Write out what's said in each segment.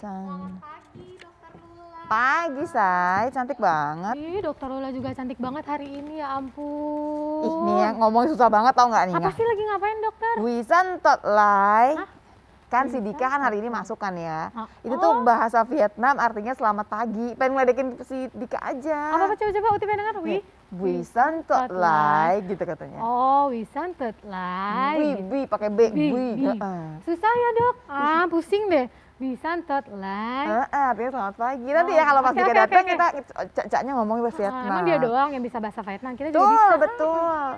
Wisan. Pagi, Dokter Lula. Pagi, Say. Cantik banget. Ih, Dokter Lula juga cantik banget hari ini, ya ampun. Ih, nih ya, ngomong susah banget tau nggak nih? Apa sih lagi ngapain, dokter? Wisan tot lai. Hah? Kan si Dika kan hari ini masuk kan ya. Oh. Itu tuh bahasa Vietnam artinya selamat pagi. Pengen ngeledekin si Dika aja. Apa coba Uti pengen dengar, Wi? Wisan tot lai gitu katanya. Oh, Wisan Tet Lai. Bi pakai B. Bi. Heeh. Susah ya, Dok. Pusing deh. Wisan Tet Lai. Artinya selamat pagi. Nanti ya kalau pas oke, Dika oke, datang oke. kita cak-caknya ngomongin bahasa Vietnam. Emang dia doang yang bisa bahasa Vietnam, kita juga Betul, bisa. betul.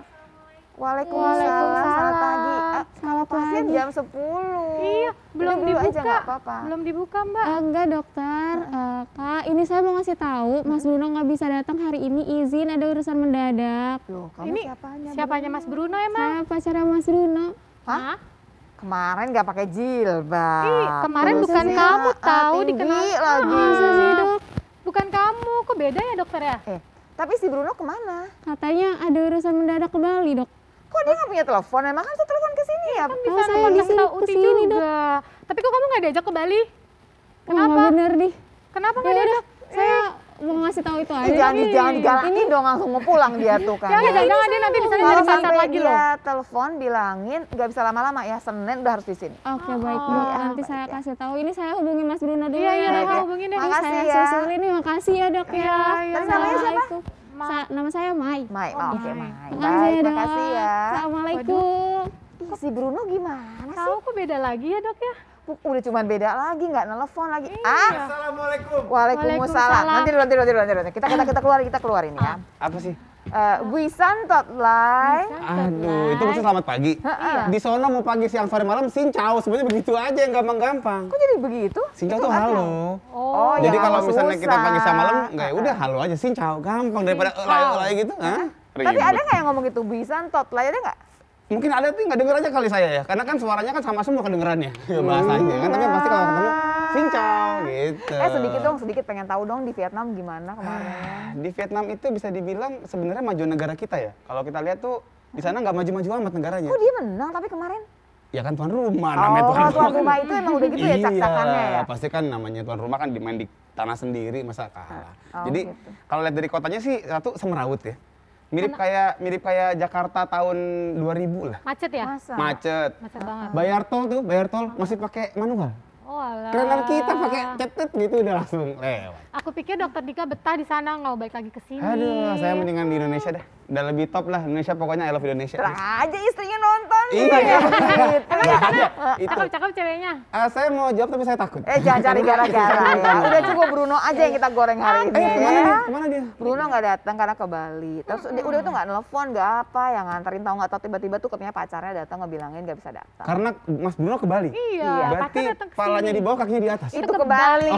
Waalaikumsalam, selamat pagi. Selamat Pasien pagi. jam 10. Iya, belum Udah dulu dibuka. aja nggak apa-apa. Belum dibuka, Mbak. Enggak dokter, Kak ini saya mau ngasih tahu Mas Bruno nggak bisa datang hari ini, izin ada urusan mendadak. Loh, kamu Ini siapanya? siapanya Mas Bruno emang? Saya pacarnya Mas Bruno. Hah? Kemarin nggak pakai jilbab. Ih, kemarin Terus bukan ya, kamu tahu tinggi dikenal. lagi. Masa sih dok? Bukan kamu, kok beda ya dokter ya? Tapi si Bruno kemana? Katanya ada urusan mendadak ke Bali dok. Kok dia nggak punya telepon? Emang kan saya telepon ke sini ya? Kan bisa Oh, saya nelfon di kasih sini, tahu Uti kesini, Dok. juga. Tapi kok kamu nggak diajak ke Bali? Wah, nggak Kenapa? bener nih. Kenapa Ya nggak udah, diajak? saya mau ngasih tahu itu aja. Jangan digalakin dong, langsung mau pulang dia tuh kan. Jangan dia nanti di sana Kalau jadi pacar sampai lagi loh. dia telepon bilangin nggak bisa lama-lama ya, Senin udah harus di sini. Oke baik Oh, dok, iya, nanti baik, saya ya. kasih tahu. Ini saya hubungi Mas Bruno dulu Iya, iya, ya. dok, ya. hubungin deh. Makasih Saya ya. susulin nih, makasih ya dok ya. Iya, iya. Tadi namanya siapa? Assalamualaikum. Nama saya Mai. Mai, Oh, oke Mai. Mai. Makasih Baik, ya dok. makasih ya. Assalamualaikum. Ih, si Bruno gimana sih? Tahu kok beda lagi ya dok ya? Udah cuman beda lagi, nggak nelfon lagi. Assalamualaikum. Waalaikumsalam. Nanti dulu. Kita keluar ini ya. Apa sih? Wisan tot lai. Aduh, itu maksudnya selamat pagi. Di sono mau pagi, siang, sore, malam sincau. Sebenarnya begitu aja yang gampang-gampang. Kok jadi begitu? Sincau Itu tuh nggak halo. tahu. Oh, Jadi ya, kalau nggak misalnya kita susah. pagi sama malam, nggak ya udah halo aja sincau. Gampang daripada elai gitu. Hah? Tapi Ribet. ada nggak yang ngomong gitu? Wisan tot lai ada nggak? Mungkin ada tuh nggak denger aja kali saya ya. Karena kan suaranya kan sama semua kedengerannya. Bahasanya kan. Tapi pasti kalau ketemu sincau gitu. Sedikit pengen tahu dong di Vietnam gimana kemarin. Di Vietnam itu bisa dibilang sebenarnya maju negara kita ya. Kalau kita lihat tuh di sana nggak maju-maju amat negaranya. Kok dia menang tapi kemarin? Ya kan tuan rumah, namanya Tuan rumah itu emang udah gitu ya cak-cakannya ya? Pasti kan namanya tuan rumah kan dimain di tanah sendiri, masa kalah. Oh, Jadi gitu. kalau lihat dari kotanya sih satu semrawut ya. Mirip kayak Jakarta tahun 2000 lah. macet ya? Masa? Macet. Macet banget. Bayar tol masih pakai manual. Oh alah. Kerenan kita pakai cetet gitu udah langsung lewat. Aku pikir dokter Dika betah di sana, nggak mau balik lagi ke sini. Aduh, saya mendingan di Indonesia dah. Udah lebih top lah Indonesia, pokoknya I love Indonesia. Terang aja istrinya nonton. Iya, nih. iya. Gitu. Nggak ada. Itu. Cakep-cakep ceweknya. Saya mau jawab tapi saya takut. Jangan cari gara-gara ya. Udah cukup Bruno aja yang kita goreng hari ini. Kemana ya. dia? Kemana dia? Bruno nggak datang karena ke Bali. Terus udah tuh nggak nelfon, nggak apa, yang nganterin tahu nggak tahu tiba-tiba tuh katanya pacarnya datang ngebilangin nggak bisa datang. Karena Mas Bruno ke Bali. Iya, Berarti pacar datang ke palanya sini. di bawah, kakinya di atas. Itu ke Bali.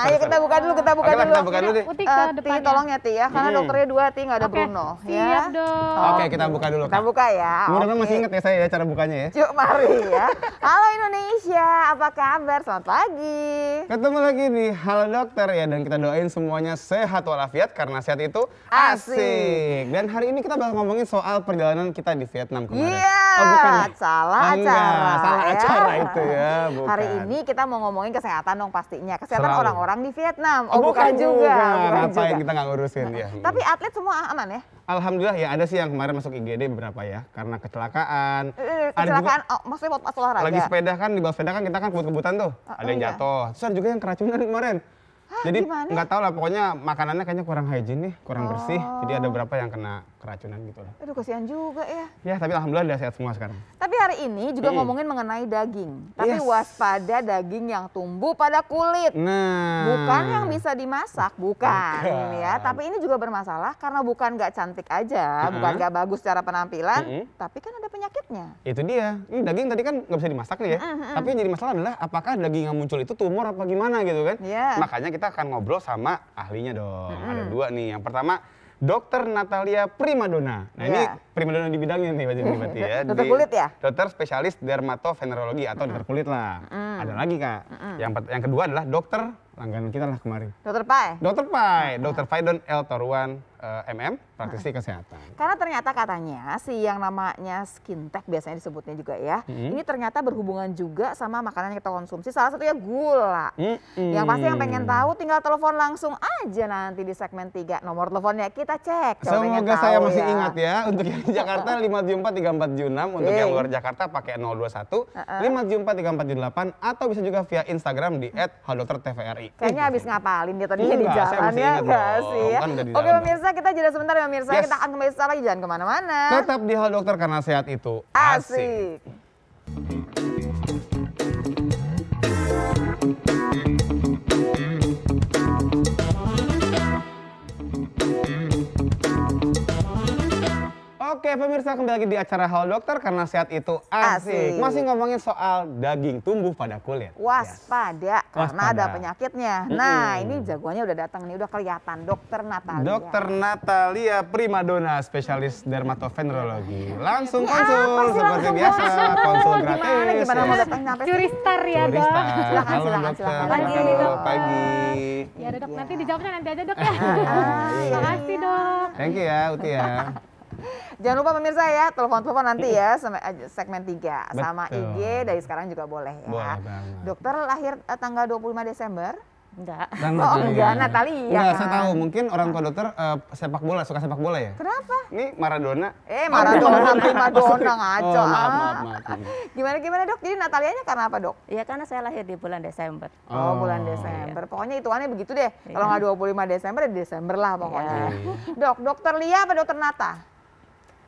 Ayo kita buka dulu, kita buka Oke lah, dulu. kita buka dulu deh. Uti ke Ti, depannya. tolong ya Ti ya, karena dokternya 2 Ti nggak ada Oke, Bruno. siap dong. Oke, kita buka dulu. Kita Kak. buka ya. Mudah-mudahan Oke. masih ingat ya saya ya cara bukanya ya. Yuk mari ya. Halo Indonesia, apa kabar? Selamat pagi. Ketemu lagi di Halo Dokter ya, dan kita doain semuanya sehat walafiat karena sehat itu Asik. asik. Dan hari ini kita bakal ngomongin soal perjalanan kita di Vietnam kemarin. Iya, Oh, bukan ya? salah Enggak, acara. salah ya. acara itu ya, bukan. Hari ini kita mau ngomongin kesehatan dong pastinya. Kesehatan Selalu. orang-orang di Vietnam. Oh, bukan juga. bukan Ngapain juga. kita nggak ngurusin ya. Tapi atlet semua aman ya? Alhamdulillah ya, ada sih yang kemarin masuk IGD beberapa ya karena kecelakaan. Ada Kecelakaan, juga maksudnya pas olahraga? lagi sepeda kan, di bawah sepeda kan kita kan kebut-kebutan tuh. Ada yang iya. jatuh. Terus ada juga yang keracunan kemarin. Jadi gimana? nggak tahu lah, pokoknya makanannya kayaknya kurang hygiene nih, kurang bersih. Jadi ada beberapa yang kena keracunan gitu lah. Aduh kasihan juga ya. Ya tapi alhamdulillah udah sehat semua sekarang. Tapi hari ini juga ngomongin mengenai daging. Tapi Yes. waspada daging yang tumbuh pada kulit. Nah. Bukan yang bisa dimasak, bukan Bukan. ya. Tapi ini juga bermasalah karena bukan nggak cantik aja, bukan nggak bagus secara penampilan, tapi kan ada penyakitnya. Itu dia. Ini daging tadi kan nggak bisa dimasak nih ya. Tapi yang jadi masalah adalah apakah daging yang muncul itu tumor apa gimana gitu kan. Iya. Makanya kita akan ngobrol sama ahlinya dong. Ada 2 nih. Yang pertama Dokter Natalia Primadona. Nah ini Iya. primadona di bidangnya nih berarti ya. Dokter kulit ya? Dokter spesialis dermatovenerologi atau dokter kulit lah. Ada lagi Kak. Yang kedua adalah dokter langganan kita lah kemarin. Dokter Pai? Dokter Pai, Dokter Faidon L. Toruan MM. praktisi kesehatan. Karena ternyata katanya si yang namanya skin tech biasanya disebutnya juga ya. Ini ternyata berhubungan juga sama makanan yang kita konsumsi. Salah satunya gula. Yang pasti yang pengen tahu tinggal telepon langsung aja nanti di segmen 3. Nomor teleponnya kita cek. Kalau pengen Semoga tahu saya masih ya. ingat ya. Untuk yang di Jakarta 5743476, untuk yang luar Jakarta pakai 021 5743478 atau bisa juga via Instagram di @haldoktertvri. Kayaknya habis ngapalin dia tadi di Enggak, saya jalan masih ya ingat enggak dong. sih ya. Kan udah di Oke dalam. pemirsa, kita jeda sebentar ya pemirsa. Yes. Kita akan kembali setelah lagi, jangan kemana-mana. Tetap di Hal Dokter karena sehat itu Asik. Oke pemirsa, kembali lagi di acara Hal Dokter karena sehat itu asik. Asik. Masih ngomongin soal daging tumbuh pada kulit. Waspada karena Waspada. ada penyakitnya. Nah, ini jagoannya udah datang nih, udah kelihatan Dokter Natalia. Dokter Natalia Primadona, spesialis dermatovenerologi. Langsung Ini konsul apa sih seperti langsung biasa, masuk? konsul gratis. Gimana mau ya. datang nyampe Curi sini? star ya Curi dok. star. Silakan, Halo silakan, dokter. silakan. Pagi, Halo, dok. pagi. Ya udah dok, Iya. nanti dijawabnya nanti aja dok ya. iya. Makasih dok. Thank you ya Uti ya. Jangan lupa pemirsa ya, telepon-telepon nanti ya segmen 3 sama Betul. IG dari sekarang juga boleh ya. Boleh banget. Dokter lahir tanggal 25 Desember. Enggak. Dan Oh, Natalia. enggak, Natalia Enggak, kan. saya tahu. Mungkin orang tua dokter sepak bola, suka sepak bola ya? Kenapa? Ini Maradona. Maradona, primadona ngaco. Oh, maaf, ah. maaf. Gimana Dok? Jadi Natalianya karena apa Dok? Iya karena saya lahir di bulan Desember. Oh, bulan iya. Desember. Pokoknya hitungannya begitu deh. Kalau nggak 25 Desember, ya Desember lah pokoknya. Iya. Dok, Dokter Lia apa Dokter Nata?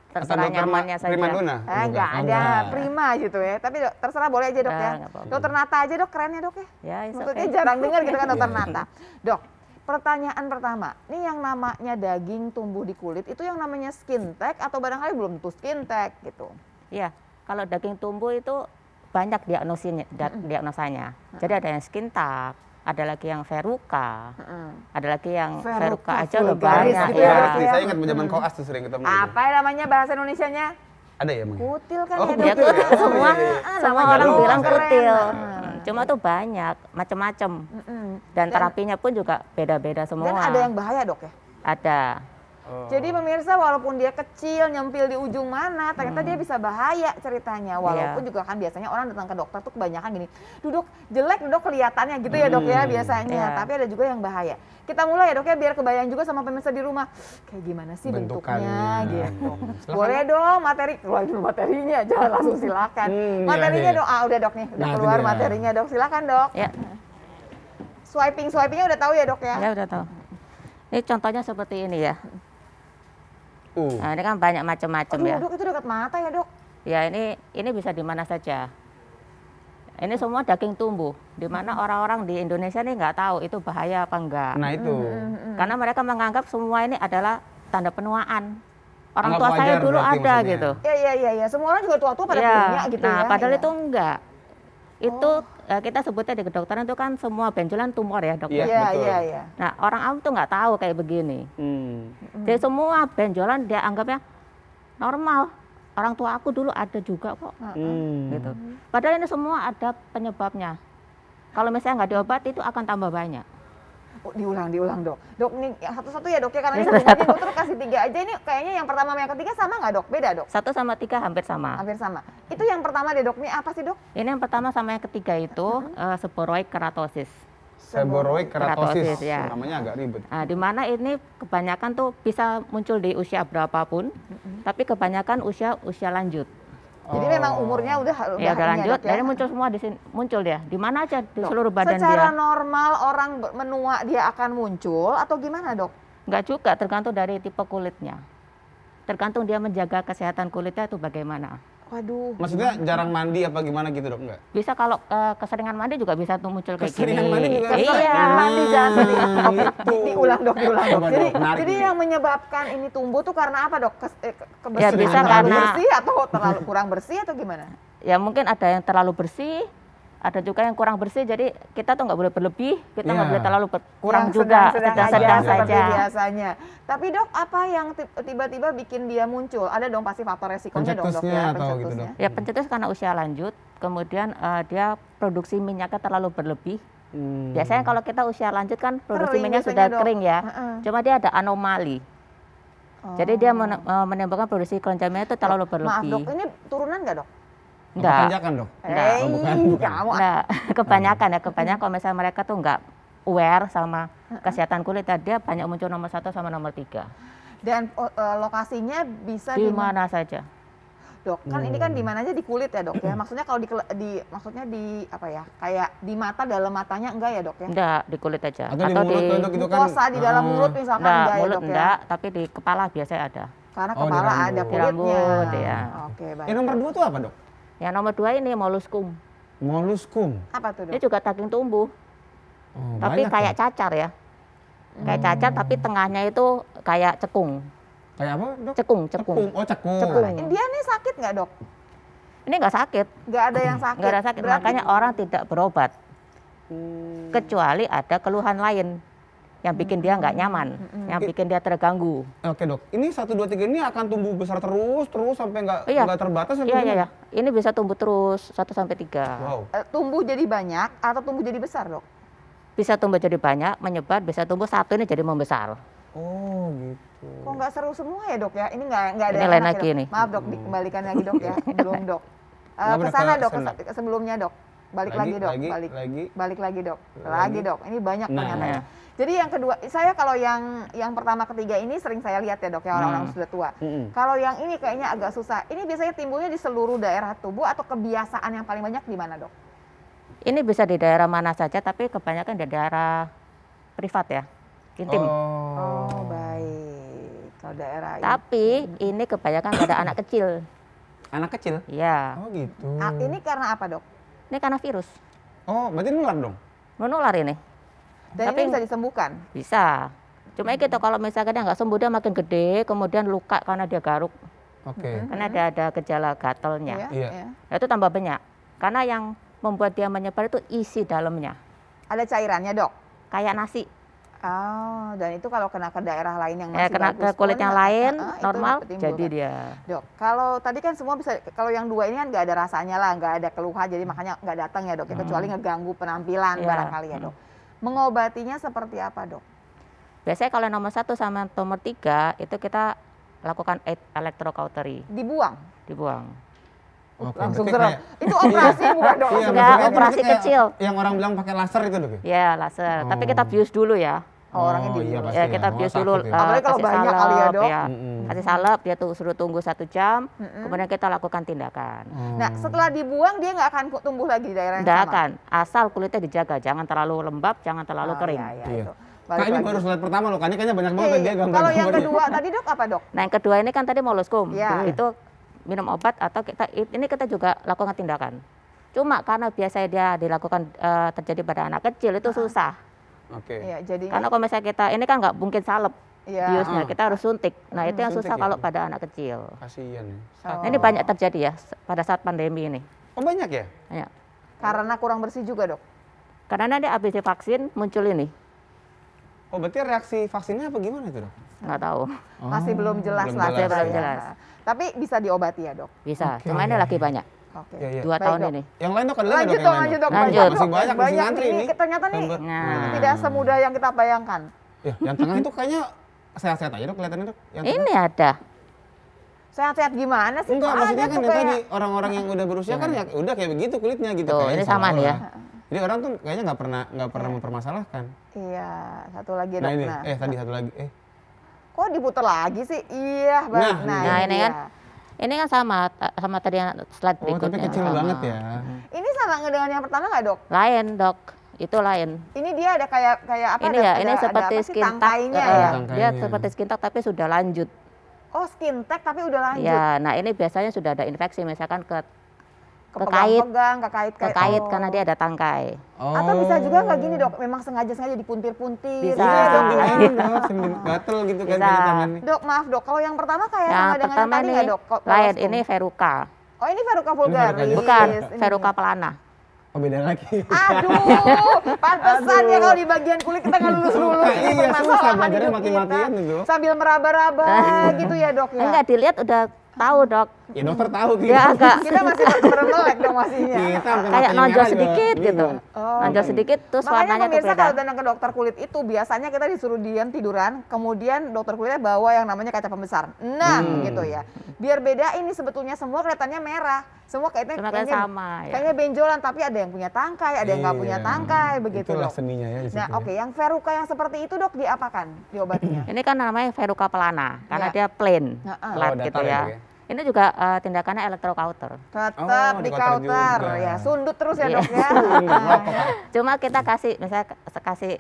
Terserah Dokter nyamannya saja. Primadona? Enggak Bukan. ada, Oh, enggak. prima gitu ya. Tapi dok, terserah boleh aja dok ya. Nggak apa-apa. Dokter Nata aja dok, kerennya dok ya. Ya, it's Maksudnya okay. jarang dengar gitu kan Dokter Iya. Nata. Dok, pertanyaan pertama, ini yang namanya daging tumbuh di kulit itu yang namanya skin tag atau barangkali belum tentu skin tag gitu. Iya, kalau daging tumbuh itu banyak diagnosanya. Jadi ada yang skin tag, ada lagi yang verruca, ada lagi yang Verruca verruca aja udah vulgaris banyak gitu Iya, ya, ya. Dok. saya ingat zaman koas tuh sering ketemu. Apa yang namanya bahasa Indonesianya? Ada ya emang? Kutil kan Oh, ya Ya dok? kutil ya? semua, Oh, iya, iya. semua namanya orang dok, bilang keren. kutil. Nah. Cuma tuh banyak, macam-macam. Mm-mm. Dan terapinya pun juga beda-beda semua. Dan ada yang bahaya dok ya? Ada. Jadi pemirsa walaupun dia kecil nyempil di ujung mana, ternyata dia bisa bahaya ceritanya. Walaupun juga kan biasanya orang datang ke dokter tuh kebanyakan gini, duduk jelek dok kelihatannya gitu ya dok ya biasanya. Iya. Tapi ada juga yang bahaya. Kita mulai ya dok ya biar kebayang juga sama pemirsa di rumah. Kayak gimana sih bentuknya Bentukannya. gitu. Silakan. Boleh dong materi, keluar dulu materinya, jangan langsung silakan. Iya, Materinya iya. dok, udah dok nih, udah Nah, itu keluar dia. materinya dok. Silakan dok. Ya, Swipingnya udah tahu ya dok ya? ya udah tahu. Ini contohnya seperti ini ya. Uh. Nah, ini kan banyak macam-macam Aduh ya. dok itu dekat mata ya dok. Ya ini bisa di mana saja. Ini semua daging tumbuh, di mana orang-orang di Indonesia ini nggak tahu itu bahaya apa enggak. Nah itu. Karena mereka menganggap semua ini adalah tanda penuaan. Orang Anggap tua saya wajar dulu berarti ada maksudnya. gitu. Iya. Semua orang juga tua-tua pada Ya, punya gitu nah, ya. padahal Iya. itu enggak. Itu kita sebutnya di kedokteran itu kan semua benjolan tumor ya dokter. Iya. betul. Iya. Nah orang awam tuh nggak tahu kayak begini. Jadi semua benjolan dia anggapnya normal. Orang tua aku dulu ada juga kok. Gitu. Padahal ini semua ada penyebabnya. Kalau misalnya nggak diobati itu akan tambah banyak. Oh, diulang dok. Dok nih yang satu-satu ya dok ya karena Ya, ini satu-satu. banyaknya dokter kasih 3 aja ini kayaknya yang pertama sama yang ketiga sama nggak dok? Beda dok? 1 sama 3 hampir sama. Hampir sama. Itu yang pertama deh dok nih apa sih dok? Ini yang pertama sama yang ketiga itu seborrheic keratosis. Seborrheic keratosis. Keratosis, ya. Namanya agak ribet. Nah, di mana ini kebanyakan tuh bisa muncul di usia berapapun, tapi kebanyakan usia lanjut. Jadi memang umurnya udah Ya udah ini lanjut, dok, ya? jadi muncul semua di sini, muncul dia. Di mana aja di Dok, seluruh badan secara dia. normal orang menua dia akan muncul atau gimana dok? Enggak juga, tergantung dari tipe kulitnya. Tergantung dia menjaga kesehatan kulitnya itu bagaimana. Waduh. Maksudnya jarang mandi apa gimana gitu dok? Enggak? Bisa kalau keseringan mandi juga bisa tuh muncul kayak Keseringan gini. mandi juga bisa? Iya. Mandi jangan sedih. Oke, diulang dok. Coba, Jadi, Dok, menarik jadi nih. yang menyebabkan ini tumbuh tuh karena apa dok? Kebersihan Ya, bisa terlalu karena- bersih atau terlalu kurang bersih atau gimana? Ya mungkin ada yang terlalu bersih, ada juga yang kurang bersih. Jadi kita tuh nggak boleh berlebih, kita nggak Iya. boleh terlalu kurang Yang juga, sedang-sedang sedang seperti saja. biasanya. Tapi dok, apa yang tiba-tiba bikin dia muncul? Ada dong pasti faktor resikonya dong dok Pencetusnya ya, atau gitu, pencetusnya. Dok? Ya pencetus karena usia lanjut, kemudian dia produksi minyaknya terlalu berlebih. Biasanya kalau kita usia lanjut kan produksi Kering minyak biasanya, sudah Dok. kering ya. Heeh. Cuma dia ada anomali. Jadi dia menimbulkan produksi kelenjaman itu terlalu berlebih. Maaf dok, ini turunan nggak dok? Enggak. Tanjakan dok. Enggak. Oh, bukan. Kamu Nah, kebanyakan kalau misalnya mereka tuh nggak aware sama kesehatan kulit, dia banyak muncul nomor 1 sama nomor 3. Dan lokasinya bisa Di mana saja. dok, kan ini kan di mana aja di kulit ya dok ya. Maksudnya kalau maksudnya di apa ya? Kayak di mata, dalam matanya enggak ya dok ya? Enggak, di kulit aja. Atau di mulut dok, itu kan. mukosa di dalam mulut misalkan Enggak, enggak ya mulut dok ya? enggak, tapi di kepala biasanya ada. Karena Oh, di kepala rambut. ada Di kulitnya. rambut, ya. Oke baik. Yang nomor 2 tuh apa dok? Yang nomor 2 ini molluscum. Molluscum. Apa tuh Ini dok? juga daging tumbuh, Oh, tapi banyak kayak ya? cacar ya. Kayak cacar tapi tengahnya itu kayak cekung. Kayak apa dok? Cekung. Oh cekung. Cekung. Dia nih sakit nggak dok? Ini nggak sakit, Nggak ada yang sakit. nggak ada sakit. Berarti- Makanya orang tidak berobat. Kecuali ada keluhan lain yang bikin dia nggak nyaman, yang bikin dia terganggu. Oke dok, ini 1, 2, 3 ini akan tumbuh besar terus sampai Iya. nggak terbatas sampai Iya, gimana? iya, iya. Ini bisa tumbuh terus 1-3. Wow. tumbuh jadi banyak atau tumbuh jadi besar dok? Bisa tumbuh jadi banyak, menyebar, bisa tumbuh satu ini jadi membesar. Oh gitu. Kok nggak seru semua ya dok ya? Ini nggak ada. Ini yang lain enak lagi ya, dok? nih. Maaf dok, dikembalikan lagi dok ya. Belum dok. Nggak Ke sana berapa dok, senang. sebelumnya dok. Balik lagi dok, balik lagi dok. Lagi dok. Ini banyak Nah. ternyata. Jadi yang kedua, saya kalau yang pertama ketiga ini sering saya lihat ya dok ya, orang-orang sudah tua. Kalau yang ini kayaknya agak susah. Ini biasanya timbulnya di seluruh daerah tubuh atau kebiasaan yang paling banyak di mana dok? Ini bisa di daerah mana saja, tapi kebanyakan di daerah privat ya, intim. Oh baik. Kalau daerah ini. Tapi ini kebanyakan pada anak kecil. Anak kecil? Iya. Oh gitu. Ini karena apa dok? Ini karena virus. Oh berarti nular dong? Menular ini. Dan Tapi- ini bisa disembuhkan? Bisa. Cuma gitu kalau misalkan dia nggak sembuh, dia makin gede, kemudian luka karena dia garuk. Oke. Karena ada gejala gatalnya. Iya. Nah, itu tambah banyak. Karena yang membuat dia menyebar itu isi dalamnya. Ada cairannya dok? Kayak nasi. Oh, dan itu kalau kena ke daerah lain yang Ya, masih kena bagus ke kulit pun, yang lain, itu normal, timbul, jadi kan? dia. Dok, kalau tadi kan semua bisa, kalau yang 2 ini kan nggak ada rasanya lah, nggak ada keluhan, jadi makanya nggak datang ya dok, ya, kecuali ngeganggu penampilan Iya. barangkali ya dok. Mengobatinya seperti apa dok? Biasanya kalau nomor 1 sama nomor 3 itu kita lakukan electrocautery, Dibuang? dibuang. Oke, Langsung berarti serem. kayak- Itu operasi bukan dok? Iya, Enggak, maksudnya operasi kayak kecil. Yang orang bilang pakai laser itu dok? Ya, laser. Tapi kita Oh. bius dulu ya. Oh, orangnya Oh, dibuang. iya, pasti Ya, ya. kita Oh, bius sakit dulu. ya. Apalagi kalau kasih banyak kali ya, salep, Dok. ya. Kasih salep, dia tuh suruh tunggu 1 jam, kemudian kita lakukan tindakan. Nah, setelah dibuang dia nggak akan tumbuh lagi di daerah yang Tidak sama? akan, asal kulitnya dijaga, jangan terlalu lembab, jangan terlalu Oh, kering. iya, iya, Iya. itu. Kak Balik ini lagi. baru slide pertama loh, kayaknya banyak banget Iya, dia iya. gambar. Kalau yang kedua tadi dok apa dok? Nah, yang kedua ini kan tadi molluscum. Iya. Itu minum obat atau kita juga lakukan tindakan. Cuma karena biasanya dia dilakukan terjadi pada anak kecil itu susah. Oke. Iya, jadi Karena kalau misalnya kita ini kan nggak mungkin salep iya. biusnya, kita harus suntik. Nah, itu yang Suntik susah ya? kalau pada anak kecil. Kasian ya. Nah, ini banyak terjadi ya pada saat pandemi ini. Oh banyak ya? Ya. Karena kurang bersih juga dok. Karena dia habis divaksin muncul ini, Oh berarti reaksi vaksinnya apa gimana itu dok? nggak tahu. Masih belum jelas belum lah. jelas saya ya. jelas. Tapi bisa diobati ya dok. Bisa. Oke. Cuma ini lagi banyak. Oke. Iya, iya. 2 Baik, tahun Dok. ini. Yang lain dok ada lagi Lanjut dok? dong, yang lain, lanjut dok. Lanjut. Masih banyak, masih banyak ngantri ini. Ternyata nih Nah. tidak semudah yang kita bayangkan. Ya, yang tengah itu kayaknya sehat-sehat aja dok kelihatannya dok. Yang tengah. Ini ada. Sehat-sehat gimana sih? Enggak, Kok maksudnya ada kan tuh yang kayak- tadi orang-orang yang udah berusia kan ya udah kayak begitu kulitnya gitu. Tuh, kayaknya ini sama nih ya. seolah-olah. Jadi orang tuh kayaknya nggak pernah mempermasalahkan. Iya, satu lagi Nah dok. ini, Nah, tadi satu lagi. kok diputar lagi sih? Iya, baik. Nah, Nah, ini dia. kan ini kan sama tadi yang slide Oh berikutnya. tapi kecil sama. banget ya. Ini sama dengan yang pertama nggak dok? Lain, Dok. Itu lain. Ini dia ada kayak apa? Ini ada, ya, ini ada seperti apa sih, skin tag. tangkainya ya. Dia Tangkainya. seperti skin tag tapi sudah lanjut. Oh, skin tag tapi udah lanjut. Ya, nah ini biasanya sudah ada infeksi misalkan ke kait, Kepegang-pegang, ke kait oh. karena dia ada tangkai. Atau bisa juga nggak gini dok, memang sengaja dipuntir-puntir. Bisa. Iya, dok. Iya dok, sambil gatel gitu kan Bisa. kayak tangannya. Dok, maaf dok, kalau yang pertama kayak Yang sama dengan yang pertama tadi ini nggak dok? lain, Koloskum? ini verruca. Oh ini verruca vulgaris. Ini Bukan, Ini. verruca plana. Oh beda lagi. Aduh, pantesan ya kalau di bagian kulit kita nggak lulus-lulus. Suka, Ini iya, permasalahan susah, belajarnya hidup mati-matian kita. itu. Sambil meraba-raba gitu ya dok ya. Enggak dilihat udah tahu, Dok. Ya dokter tahu gitu. Dia agak Kita masih melek dong masihnya. Kita sampai kayak matanya nonjol merah juga sedikit gitu. bingung. Nonjol sedikit terus Makanya warnanya tuh pemirsa beda. kalau datang ke dokter kulit itu biasanya kita disuruh diam tiduran, kemudian dokter kulitnya bawa yang namanya kaca pembesar. Nah, gitu ya. Biar beda ini sebetulnya semua kelihatannya merah. Semua Cuma kayak sama ya. kayaknya benjolan, tapi ada yang punya tangkai, ada yang nggak punya tangkai, begitu Itulah dok. seninya ya di situ. Nah, oke, yang verruca yang seperti itu dok diapakan? Diobatinya? Ini kan namanya verruca plana karena Ya. dia plain, Heeh. flat Oh, gitu datar ya, ya. Dok, ya? Ini juga tindakannya electrocauter. Tetap Oh, di di kauter kauter juga. ya, sundut terus ya Iya. dok ya. Cuma kita kasih misalnya kasih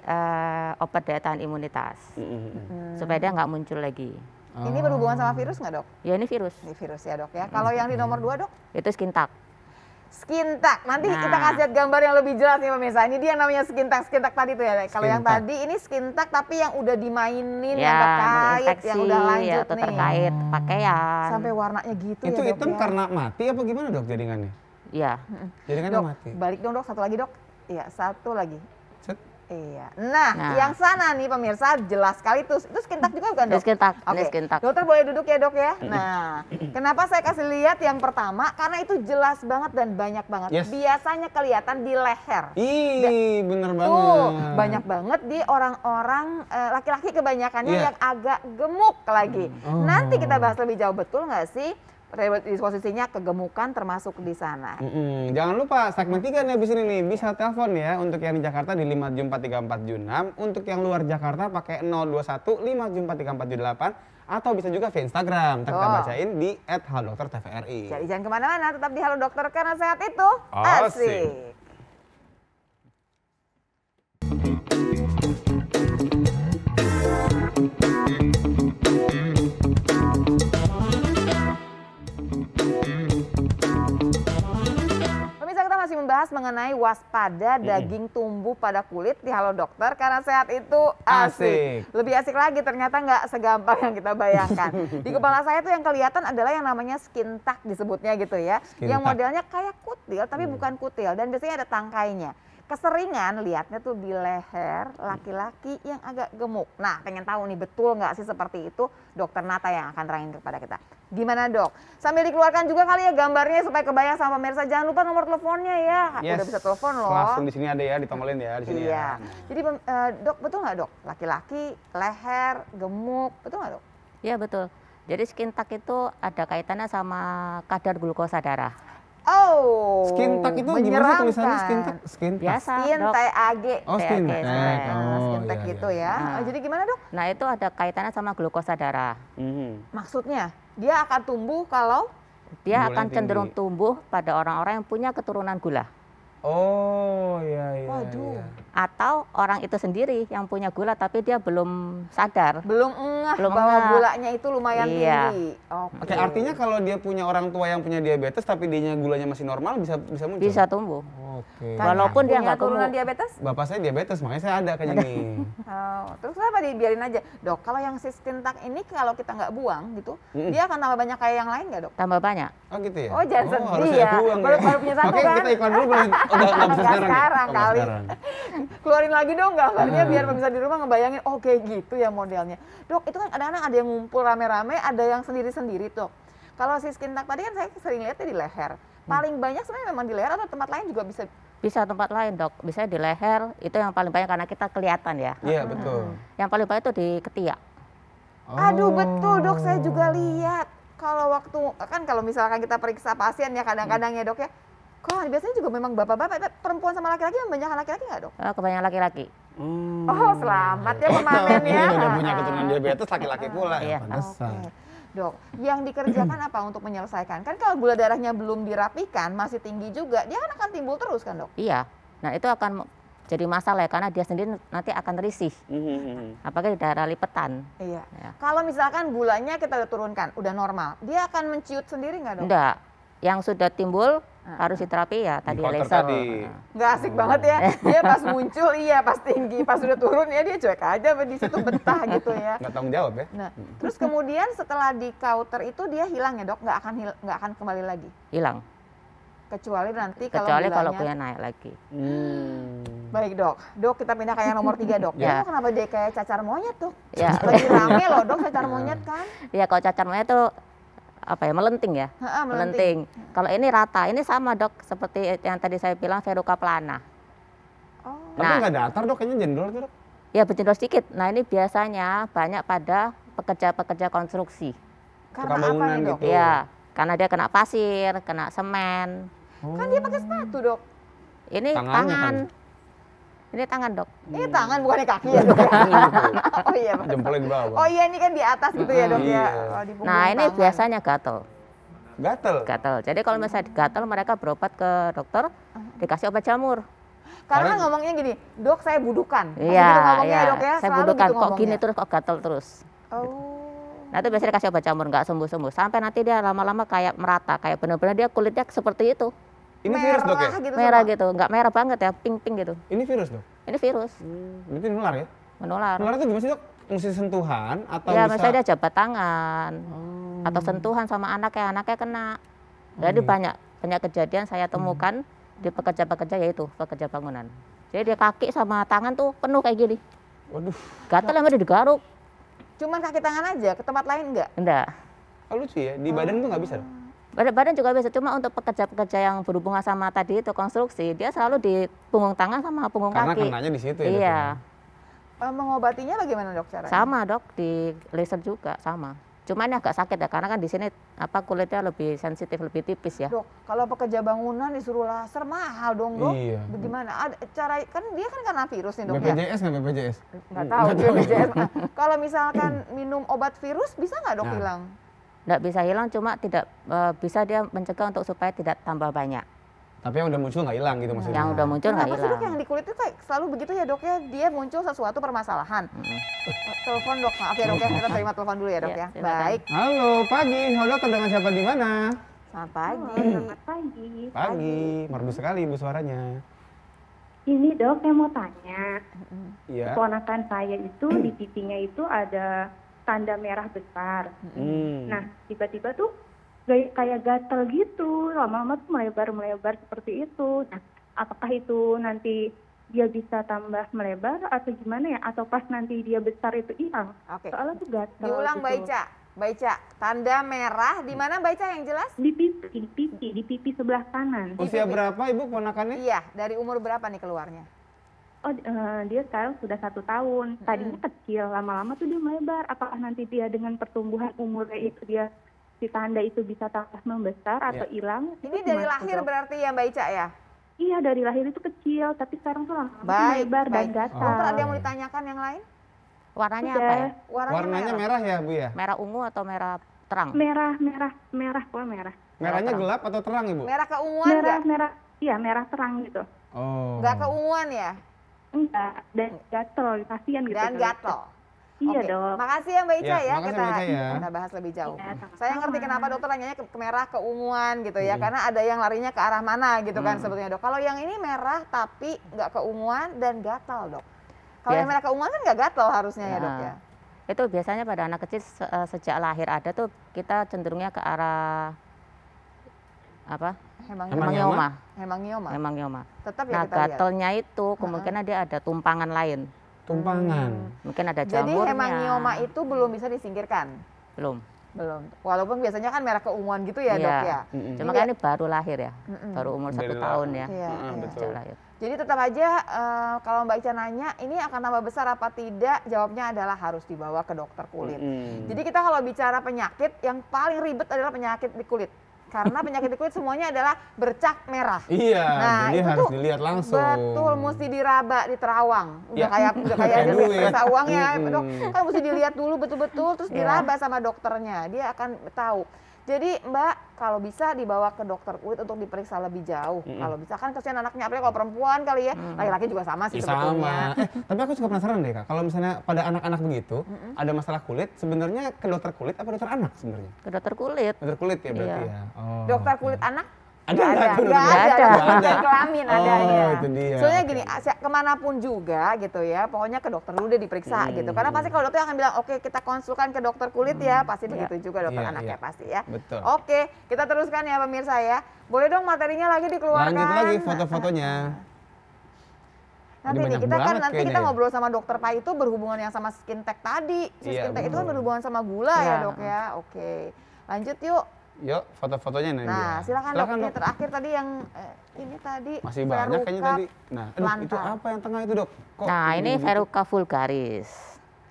obat daya tahan imunitas supaya dia nggak muncul lagi. Ini berhubungan sama virus nggak dok? Ya ini virus, Ini virus ya dok ya. Kalau yang di nomor 2 dok? itu skin tag. Skintak. Nanti Nah. kita kasih lihat gambar yang lebih jelas nih pemirsa. Ini dia yang namanya skintak. Skintak tadi tuh ya. Kalau yang Skintak. tadi ini skintak tapi yang udah dimainin, Ya, yang terkait, menginfeksi, yang udah lanjut ya, atau nih. terkait pakaian. Sampai warnanya gitu Itu ya dok hitam ya. karena mati apa gimana dok jaringannya? Iya. Jaringannya Dok, mati. balik dong dok, satu lagi dok. Iya, satu lagi. Set. Iya. Nah, Nah. yang sana nih pemirsa jelas sekali tuh. Itu skintak juga bukan Ini dok? skin tag, Oke, ini skin tag. dokter boleh duduk ya dok ya. Nah, kenapa saya kasih lihat yang pertama? Karena itu jelas banget dan banyak banget. Yes. Biasanya kelihatan di leher. Ih, bener banget. Tuh, banyak banget di orang-orang laki-laki kebanyakannya Iya. yang agak gemuk lagi. Oh. Nanti kita bahas lebih jauh, betul nggak sih? Disposisinya kegemukan termasuk di sana. Jangan lupa segmen 3 nih abis ini nih bisa telepon ya untuk yang di Jakarta di 5743476, untuk yang luar Jakarta pakai 021 5743478 atau bisa juga via Instagram. Ntar kita Oh. bacain di @haldoktertvri. Jadi jangan kemana-mana, tetap di Halo Dokter karena sehat itu Asik. asik. Pemirsa, kita masih membahas mengenai waspada daging tumbuh pada kulit di Halo Dokter karena sehat itu asik. Asik. Lebih asik lagi, ternyata nggak segampang yang kita bayangkan. Di kepala saya tuh yang kelihatan adalah yang namanya skin tag disebutnya gitu ya. Skin Yang tag. modelnya kayak kutil tapi bukan kutil dan biasanya ada tangkainya. Keseringan lihatnya tuh di leher laki-laki yang agak gemuk. Nah, pengen tahu nih betul nggak sih seperti itu? Dokter Nata yang akan terangin kepada kita. Gimana dok? Sambil dikeluarkan juga kali ya gambarnya supaya kebayang sama pemirsa. Jangan lupa nomor teleponnya ya. Udah bisa telepon loh. Langsung di sini ada ya, ditomolin ya di sini Iya. ya. Jadi dok, betul nggak dok? Laki-laki, leher, gemuk, betul nggak dok? Iya betul. Jadi skin tag itu ada kaitannya sama kadar glukosa darah. Oh, Skin tag itu gimana sih tulisannya skin tag? Skin tag. Biasa, Skin Dok. TAG. Oh, skin TAG, tag. Skin tag iya, gitu iya. ya. Nah. Jadi gimana dok? Nah itu ada kaitannya sama glukosa darah. Maksudnya dia akan tumbuh kalau Dia Gula akan tinggi. cenderung tumbuh pada orang-orang yang punya keturunan gula. Oh, iya iya. Waduh. iya. Atau orang itu sendiri yang punya gula tapi dia belum sadar. belum ngeh Belum bahwa ngeh. gulanya itu lumayan Iya. tinggi. Oke. Oke, artinya kalau dia punya orang tua yang punya diabetes tapi dia gulanya masih normal bisa muncul. Bisa tumbuh. Oke. Tanya, Walaupun dia punya nggak turunan gemuk. diabetes? Bapak saya diabetes, makanya saya ada kayaknya nih. Oh, terus kenapa dibiarin aja? Dok, kalau yang skin tag ini kalau kita nggak buang gitu, dia akan tambah banyak kayak yang lain nggak dok? Tambah banyak. Oh gitu ya? Oh, jangan sedih harus ya. saya buang Baru punya satu Oke, kan? kita iklan dulu boleh. Oh, nggak bisa Nggak sekarang. ya? sekarang Oh, nggak kali. sekarang. Keluarin lagi dong gambarnya biar pemirsa di rumah ngebayangin, oh kayak gitu ya modelnya. Dok, itu kan kadang-kadang ada yang ngumpul rame-rame, ada yang sendiri-sendiri dok. Kalau si skin tag tadi kan saya sering lihatnya di leher. Paling banyak sebenarnya memang di leher atau tempat lain juga bisa. Bisa tempat lain dok. Bisa di leher, itu yang paling banyak karena kita kelihatan ya. Iya, betul. Yang paling banyak itu di ketiak. Aduh betul dok, saya juga lihat. Kalau waktu, kan kalau misalkan kita periksa pasien ya kadang-kadang ya dok ya. Kok biasanya juga memang bapak-bapak, perempuan sama laki-laki memang laki-laki nggak dok? Kebanyakan laki-laki. Oh selamat ya pemanen ya. Iya, udah punya keturunan diabetes laki-laki pula. Iya. Ya, pantesan. Oke. Dok, yang dikerjakan apa untuk menyelesaikan? Kan kalau gula darahnya belum dirapikan, masih tinggi juga, dia kan akan timbul terus kan dok? Iya. Nah itu akan jadi masalah ya karena dia sendiri nanti akan risih. Apalagi di daerah lipetan. Iya. Ya. Kalau misalkan gulanya kita udah turunkan, udah normal, dia akan menciut sendiri nggak dok? Enggak. Yang sudah timbul harus diterapi ya tadi Di counter laser. tadi. Nggak asik banget ya. Dia pas muncul iya, pas tinggi, pas udah turun ya dia cuek aja, di situ betah gitu ya. Nggak tanggung jawab ya? Nah, terus kemudian setelah di counter itu dia hilang ya dok, nggak akan kembali lagi. Hilang. Kecuali nanti Kecuali kalau gulanya. punya naik lagi. Baik dok, dok kita pindah ke yang nomor 3 dok. Ya. Dok, kenapa dia kayak cacar monyet dok? Ya. Lagi rame loh dok cacar monyet kan? Ya kalau cacar monyet itu melenting ya. Melenting. Kalau ini rata, ini sama dok seperti yang tadi saya bilang verruca plana. Tapi nggak datar dok, kayaknya jendol tuh dok. Ya berjendol sedikit. Nah ini biasanya banyak pada pekerja-pekerja konstruksi. Karena apa nih dok? Gitu. Ya, karena dia kena pasir, kena semen. Kan dia pakai sepatu dok. Ini Tangannya tangan. kan? Ini tangan dok. Ini tangan bukannya kaki ya dok? Oh iya. Jempolnya di bawah. Oh iya ini kan di atas gitu ya dok ya. Iya. Kalau di punggung Nah ini tangan. biasanya gatel. Gatel. Jadi kalau misalnya gatel mereka berobat ke dokter, dikasih obat jamur. Karena ngomongnya gini, dok saya budukan. Pasti Iya, gitu ngomongnya iya. ya dok ya. Saya Selalu budukan gitu kok gini ngomongnya. terus kok gatel terus. Oh. Nah itu biasanya dikasih obat jamur nggak sembuh-sembuh. Sampai nanti dia lama-lama kayak merata, kayak benar-benar dia kulitnya seperti itu. Ini virus dok ya? Merah gitu Merah semua. gitu, nggak merah banget ya, pink-pink gitu. Ini virus dok? Ini virus, Berarti nular ya? menular. Nular itu gimana sih dok? Mesti sentuhan atau Ya bisa? misalnya dia jabat tangan, atau sentuhan sama anaknya kena. Jadi banyak kejadian saya temukan di pekerja-pekerja yaitu pekerja bangunan. Jadi dia kaki sama tangan tuh penuh kayak gini. Waduh, Gatel sampai digaruk. Cuman kaki tangan aja, ke tempat lain enggak? Enggak. lucu ya. Di badan tuh nggak bisa dok? Badan juga bisa, cuma untuk pekerja-pekerja yang berhubungan sama tadi itu konstruksi, dia selalu di punggung tangan sama punggung Karena kaki. kenanya di situ ya dok? Iya, Mengobatinya bagaimana dok caranya? sama dok, di laser juga sama. Cuma ini agak sakit ya, karena kan di sini kulitnya lebih sensitif, lebih tipis ya. Dok, kalau pekerja bangunan disuruh laser mahal dong dok. Iya. Bagaimana? Ada cara kan dia kan karena virus nih dok ya. BPJS nggak BPJS? Nggak tahu BPJS. Kalau misalkan minum obat virus bisa nggak dok Nah. hilang? Nggak bisa hilang, cuma tidak bisa dia mencegah untuk supaya tidak tambah banyak. Tapi yang udah muncul nggak hilang gitu maksudnya? Yang udah muncul nggak Kenapa sih dok hilang. yang di kulit itu kayak selalu begitu ya dok ya? Dia muncul sesuatu permasalahan. Telepon dok, maaf ya dok ya. Kita terima telepon dulu ya dok Iya, ya. silakan. Baik, Halo, pagi. Halo dokter, dengan siapa di mana? selamat pagi. Selamat pagi. Pagi. Merdu sekali ibu suaranya. Ini dok, saya mau tanya. Iya. Keponakan saya itu di pipinya itu ada tanda merah besar. Nah, tiba-tiba tuh kayak gatal gitu. Lama-lama tuh melebar seperti itu. Nah, apakah itu nanti dia bisa tambah melebar atau gimana ya? Atau pas nanti dia besar itu hilang? Oke. Soalnya tuh gatal. Diulang gitu. Mbak Ica. Mbak Ica, tanda merah di mana Mbak Ica yang jelas? Di pipi sebelah kanan. Usia berapa ibu keponakannya? Iya, dari umur berapa nih keluarnya? Oh, dia sekarang sudah 1 tahun. Tadinya kecil, lama-lama tuh dia melebar. Apakah nanti dia dengan pertumbuhan umurnya itu dia si tanda itu bisa tambah membesar atau hilang? Ini Itu dari gimana, lahir Dok? berarti ya Mbak Ica ya? Iya, dari lahir itu kecil, tapi sekarang tuh lama-lama Baik, melebar dan baik. gatal. Dokter ada yang mau ditanyakan yang lain? Warnanya Sudah. apa ya? Warnanya merah ya bu ya? Merah ungu atau merah terang? Merah, pokoknya merah. Merahnya gelap atau terang ibu? Merah keunguan nggak? Iya, merah terang gitu. Oh. Nggak keunguan ya? Enggak, dan gatel, kasihan gitu. Dan gatel. Iya Oke, dok. Makasih ya Mbak Ica Ya, ya, makasih kita, Mbak Ica ya. kita bahas lebih jauh. Iya, sama-sama. Saya ngerti kenapa dokter nanyanya ke merah keunguan gitu ya, karena ada yang larinya ke arah mana gitu kan sebetulnya dok. Kalau yang ini merah tapi nggak keunguan dan gatal dok. Kalau Yes. yang merah keunguan kan nggak gatal harusnya ya dok ya. Itu biasanya pada anak kecil sejak lahir ada tuh kita cenderungnya ke arah apa? Hemangioma. Hemangioma. Hemangioma. Tetap ya Nah kita lihat. gatelnya itu kemungkinan dia ada tumpangan lain. Tumpangan. Mungkin ada Jadi jamurnya. hemangioma itu belum bisa disingkirkan. Belum. Belum. Walaupun biasanya kan merah keunguan gitu ya Iya. dok ya. Cuma kan ini baru lahir ya. Baru umur 1 Dari tahun lahir. ya. Iya, betul. Sejak lahir. Jadi tetap aja kalau Mbak Ica nanya ini akan tambah besar apa tidak, jawabnya adalah harus dibawa ke dokter kulit. Jadi kita kalau bicara penyakit yang paling ribet adalah penyakit di kulit. Karena penyakit di kulit semuanya adalah bercak merah. Iya, Nah, jadi itu harus tuh dilihat langsung. Betul, mesti diraba, diterawang. Udah Ya. kayak Kayak ada duit. periksa uang ya, dok. Kan mesti dilihat dulu betul-betul, terus Ya. diraba sama dokternya. Dia akan tahu. Jadi Mbak, kalau bisa dibawa ke dokter kulit untuk diperiksa lebih jauh. Kalau bisa kan kesian anaknya, apalagi kalau perempuan kali ya. Laki-laki juga sama sih Ih, sebetulnya. sama. Tapi aku suka penasaran deh kak, kalau misalnya pada anak-anak begitu, ada masalah kulit, sebenarnya ke dokter kulit apa dokter anak sebenarnya? Ke dokter kulit. Dokter kulit ya berarti Iya. ya? Oh. Dokter kulit anak? Ada nggak tuh Nggak dokter ada, kulit? dokter Nggak kulit kelamin adanya. itu dia. Soalnya Oke. gini, kemanapun juga gitu ya, pokoknya ke dokter dulu deh diperiksa gitu. Karena pasti kalau dokter akan bilang, oke kita konsulkan ke dokter kulit ya, pasti begitu juga dokter Iya, anak iya. ya pasti ya. Betul. Oke, kita teruskan ya pemirsa ya. Boleh dong materinya lagi dikeluarkan. Lanjut lagi foto-fotonya. Nanti Ini nih banyak kita kan banget nanti kayaknya kita ya. ngobrol sama dokter Pai itu berhubungan yang sama skin tech tadi. Si Iya, skin tech itu kan betul. berhubungan sama gula ya Iya. dok ya. Oke, lanjut yuk. Yuk, foto-fotonya nih. Nah, dia. silakan dok. Ini terakhir tadi yang ini tadi. Masih banyak kayaknya tadi. Nah, aduh, itu apa yang tengah itu dok? Kok Nah, ini Verruca vulgaris.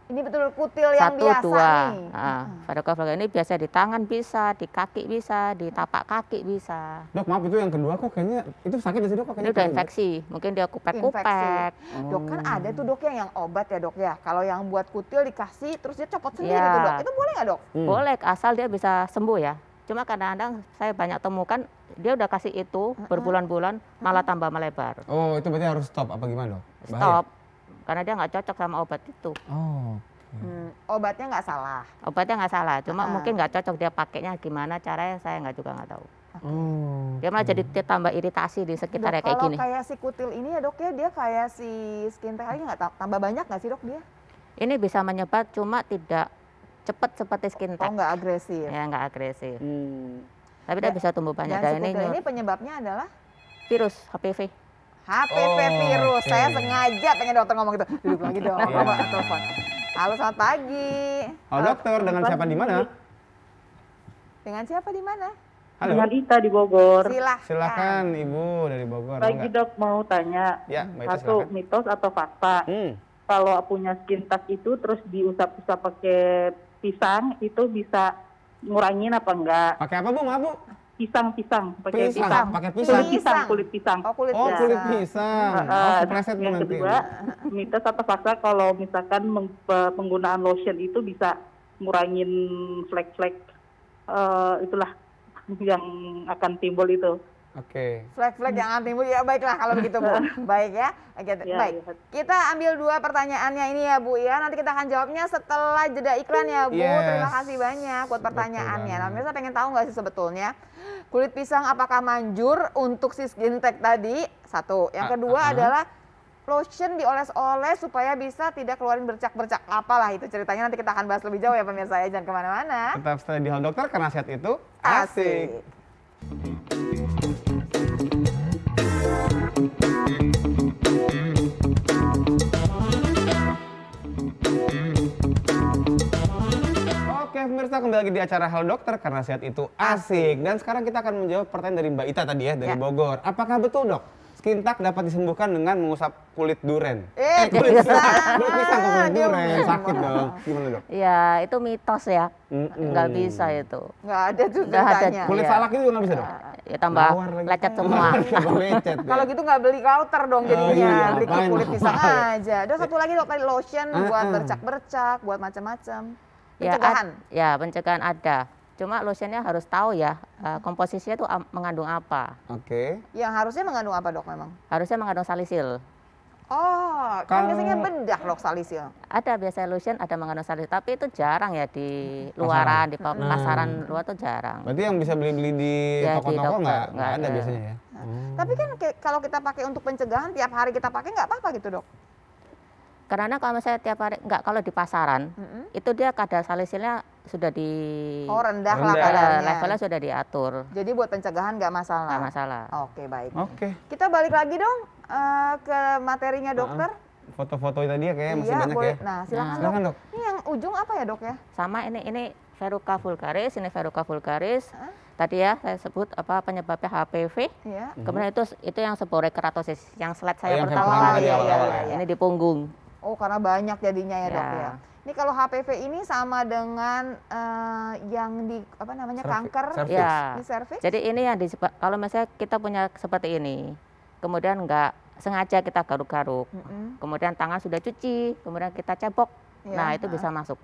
Ini betul kutil yang 1, biasa 2. nih. Verruca vulgaris ini biasa di tangan bisa, di kaki bisa, di tapak kaki bisa. Dok, maaf itu yang kedua kok kayaknya itu sakit nggak sih dok? Ini udah infeksi, mungkin dia kupek-kupek. Dok kan ada tuh dok yang obat ya dok ya. Kalau yang buat kutil dikasih terus dia copot sendiri Ya. tuh dok. Itu boleh nggak dok? Boleh, asal dia bisa sembuh ya. Cuma kadang-kadang saya banyak temukan dia udah kasih itu berbulan-bulan malah tambah melebar. Oh, itu berarti harus stop apa gimana dok? Bahaya? Stop, karena dia nggak cocok sama obat itu. Oh. Obatnya nggak salah. Obatnya nggak salah, cuma mungkin nggak cocok dia pakainya gimana caranya saya juga nggak tahu. Oh. Dia malah jadi dia tambah iritasi di sekitarnya kayak Kalau gini. kayak si kutil ini ya dok ya, dia kayak si skin tag aja nggak tambah banyak nggak sih dok dia? Ini bisa menyebar cuma tidak cepat seperti skin Oh tag. nggak agresif. Ya nggak agresif. Tapi dia bisa tumbuh banyak. Dan si Dan kutil ini penyebabnya adalah virus HPV. HPV virus. oke. Saya sengaja pengen dokter ngomong gitu. Duduk lagi dong, Iya. telepon. Halo selamat pagi. Halo dokter, dengan siapa di mana? Dengan siapa di mana? Halo. Dengan Ita di Bogor. Silakan Ibu dari Bogor. mau Lagi nggak? dok mau tanya, Ya, Mbak Ita, satu silakan. mitos atau fakta? Kalau punya skin tag itu terus diusap-usap pakai pisang itu bisa ngurangin apa enggak? Pakai apa Bu? Maaf Bu? Pisang pakai Pisang, pakai pisang. kulit pisang. Oh kulit Oh, pisang. kulit pisang. Oh, kepleset Bu yang nanti. kedua, mitos atau fakta kalau misalkan penggunaan lotion itu bisa ngurangin flek-flek itulah yang akan timbul itu. Oke. Flag-flag jangan timbul ya baiklah kalau begitu Bu. Baik ya. Oke, Ya, baik. ya. Kita ambil 2 pertanyaannya ini ya Bu ya. Nanti kita akan jawabnya setelah jeda iklan ya Bu. Yes. Terima kasih banyak buat pertanyaannya. Betul Nah, banget. pemirsa pengen tahu nggak sih sebetulnya kulit pisang apakah manjur untuk si skin tag tadi? Satu. Yang kedua adalah lotion dioles-oles supaya bisa tidak keluarin bercak-bercak. Apalah itu ceritanya nanti kita akan bahas lebih jauh ya pemirsa ya. Jangan kemana-mana. Tetap stay di Halo Dokter karena sehat itu Asik. Oke pemirsa, kembali lagi di acara Halo Dokter karena sehat itu asik. Dan sekarang kita akan menjawab pertanyaan dari Mbak Ita tadi ya, dari Bogor. Apakah betul dok, skin tag dapat disembuhkan dengan mengusap kulit duren? Kulit pisang kok kulit duren, sakit dong. Gimana dok? Ya itu mitos ya, nggak bisa itu. Nggak ada tuh Nggak ada. ceritanya. Kulit Iya. salak itu juga nggak bisa dok? Ya tambah Mawar lagi. lecet semua. Tambah lecet deh. Kalau gitu nggak beli kauter dong jadinya, iya, beli ngapain kulit pisang dong? aja. Ada satu lagi dok tadi lotion buat bercak-bercak, buat macam-macam. Ya, Pencegahan. ya pencegahan ada. Cuma lotionnya harus tahu ya komposisinya itu mengandung apa. Oke. Yang harusnya mengandung apa dok memang? Harusnya mengandung salisil. Oh, kan Kalau- biasanya bedah dok salisil. Ada biasanya lotion ada mengandung salisil, tapi itu jarang ya di luaran, di pasaran luar tuh jarang. Berarti yang bisa beli-beli di Ya, di toko-toko toko, nggak nggak ada ada. biasanya ya? Tapi kan kalau kita pakai untuk pencegahan tiap hari kita pakai nggak apa-apa gitu dok? Karena kalau misalnya tiap hari enggak, kalau di pasaran itu dia kadar salisilnya sudah di Oh rendah lah Rendah. kadarnya. levelnya sudah diatur, Jadi buat pencegahan nggak masalah. nggak masalah. Oke baik. Oke. Kita balik lagi dong ke materinya dokter. Foto-foto tadi ya kayaknya masih Iya, banyak boleh. ya. Nah silakan dok. Silakan dok. Ini yang ujung apa ya dok ya? Sama ini Verruca vulgaris, ini Verruca vulgaris. Tadi ya saya sebut apa penyebabnya HPV. Iya. Kemudian itu yang sporokeratosis, yang slide saya yang pertama pertama kali di ya. awal-awal ya. Ini di punggung. Oh karena banyak jadinya ya dok Ya. ya. Ini kalau HPV ini sama dengan yang di apa namanya kanker Cervix. Ya. di serviks? Jadi ini yang kalau misalnya kita punya seperti ini, kemudian nggak sengaja kita garuk-garuk, kemudian tangan sudah cuci, kemudian kita cebok, Ya, nah itu bisa masuk.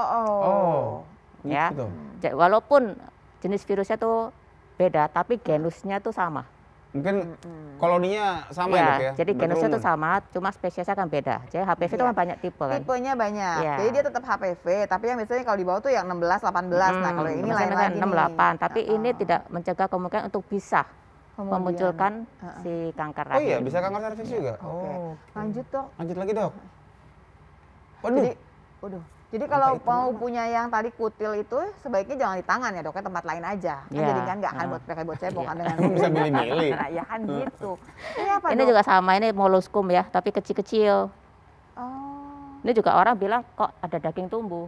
Oh. Ya. Gitu. Walaupun jenis virusnya tuh beda, tapi genusnya tuh sama. Mungkin koloninya sama ya dok ya? Jadi genusnya tuh Berkerumun. sama, cuma spesiesnya kan beda. Jadi HPV itu Iya. kan banyak tipe kan. Tipenya banyak. Iya. Jadi dia tetap HPV, tapi yang biasanya kalau di bawah tuh yang 16, 18. Nah, kalau yang ini lain misalnya lagi 68, nih. tapi ini tidak mencegah kemungkinan untuk bisa Kemudian, memunculkan si kanker Oh iya, rahim. bisa kanker serviks juga. Oke. Oh. Lanjut dok. Lanjut lagi dok. Waduh. Jadi, Jadi kalau mau punya yang tadi kutil itu sebaiknya jangan di tangan ya dok, ya tempat lain aja. Kan Iya. jadi kan nggak akan buat pakai buat cebok kan dengan Bisa milih-milih. Nah, ya kan gitu. Ini apa Ini dok? juga sama, ini molluscum ya, tapi kecil-kecil. Oh. Ini juga orang bilang kok ada daging tumbuh.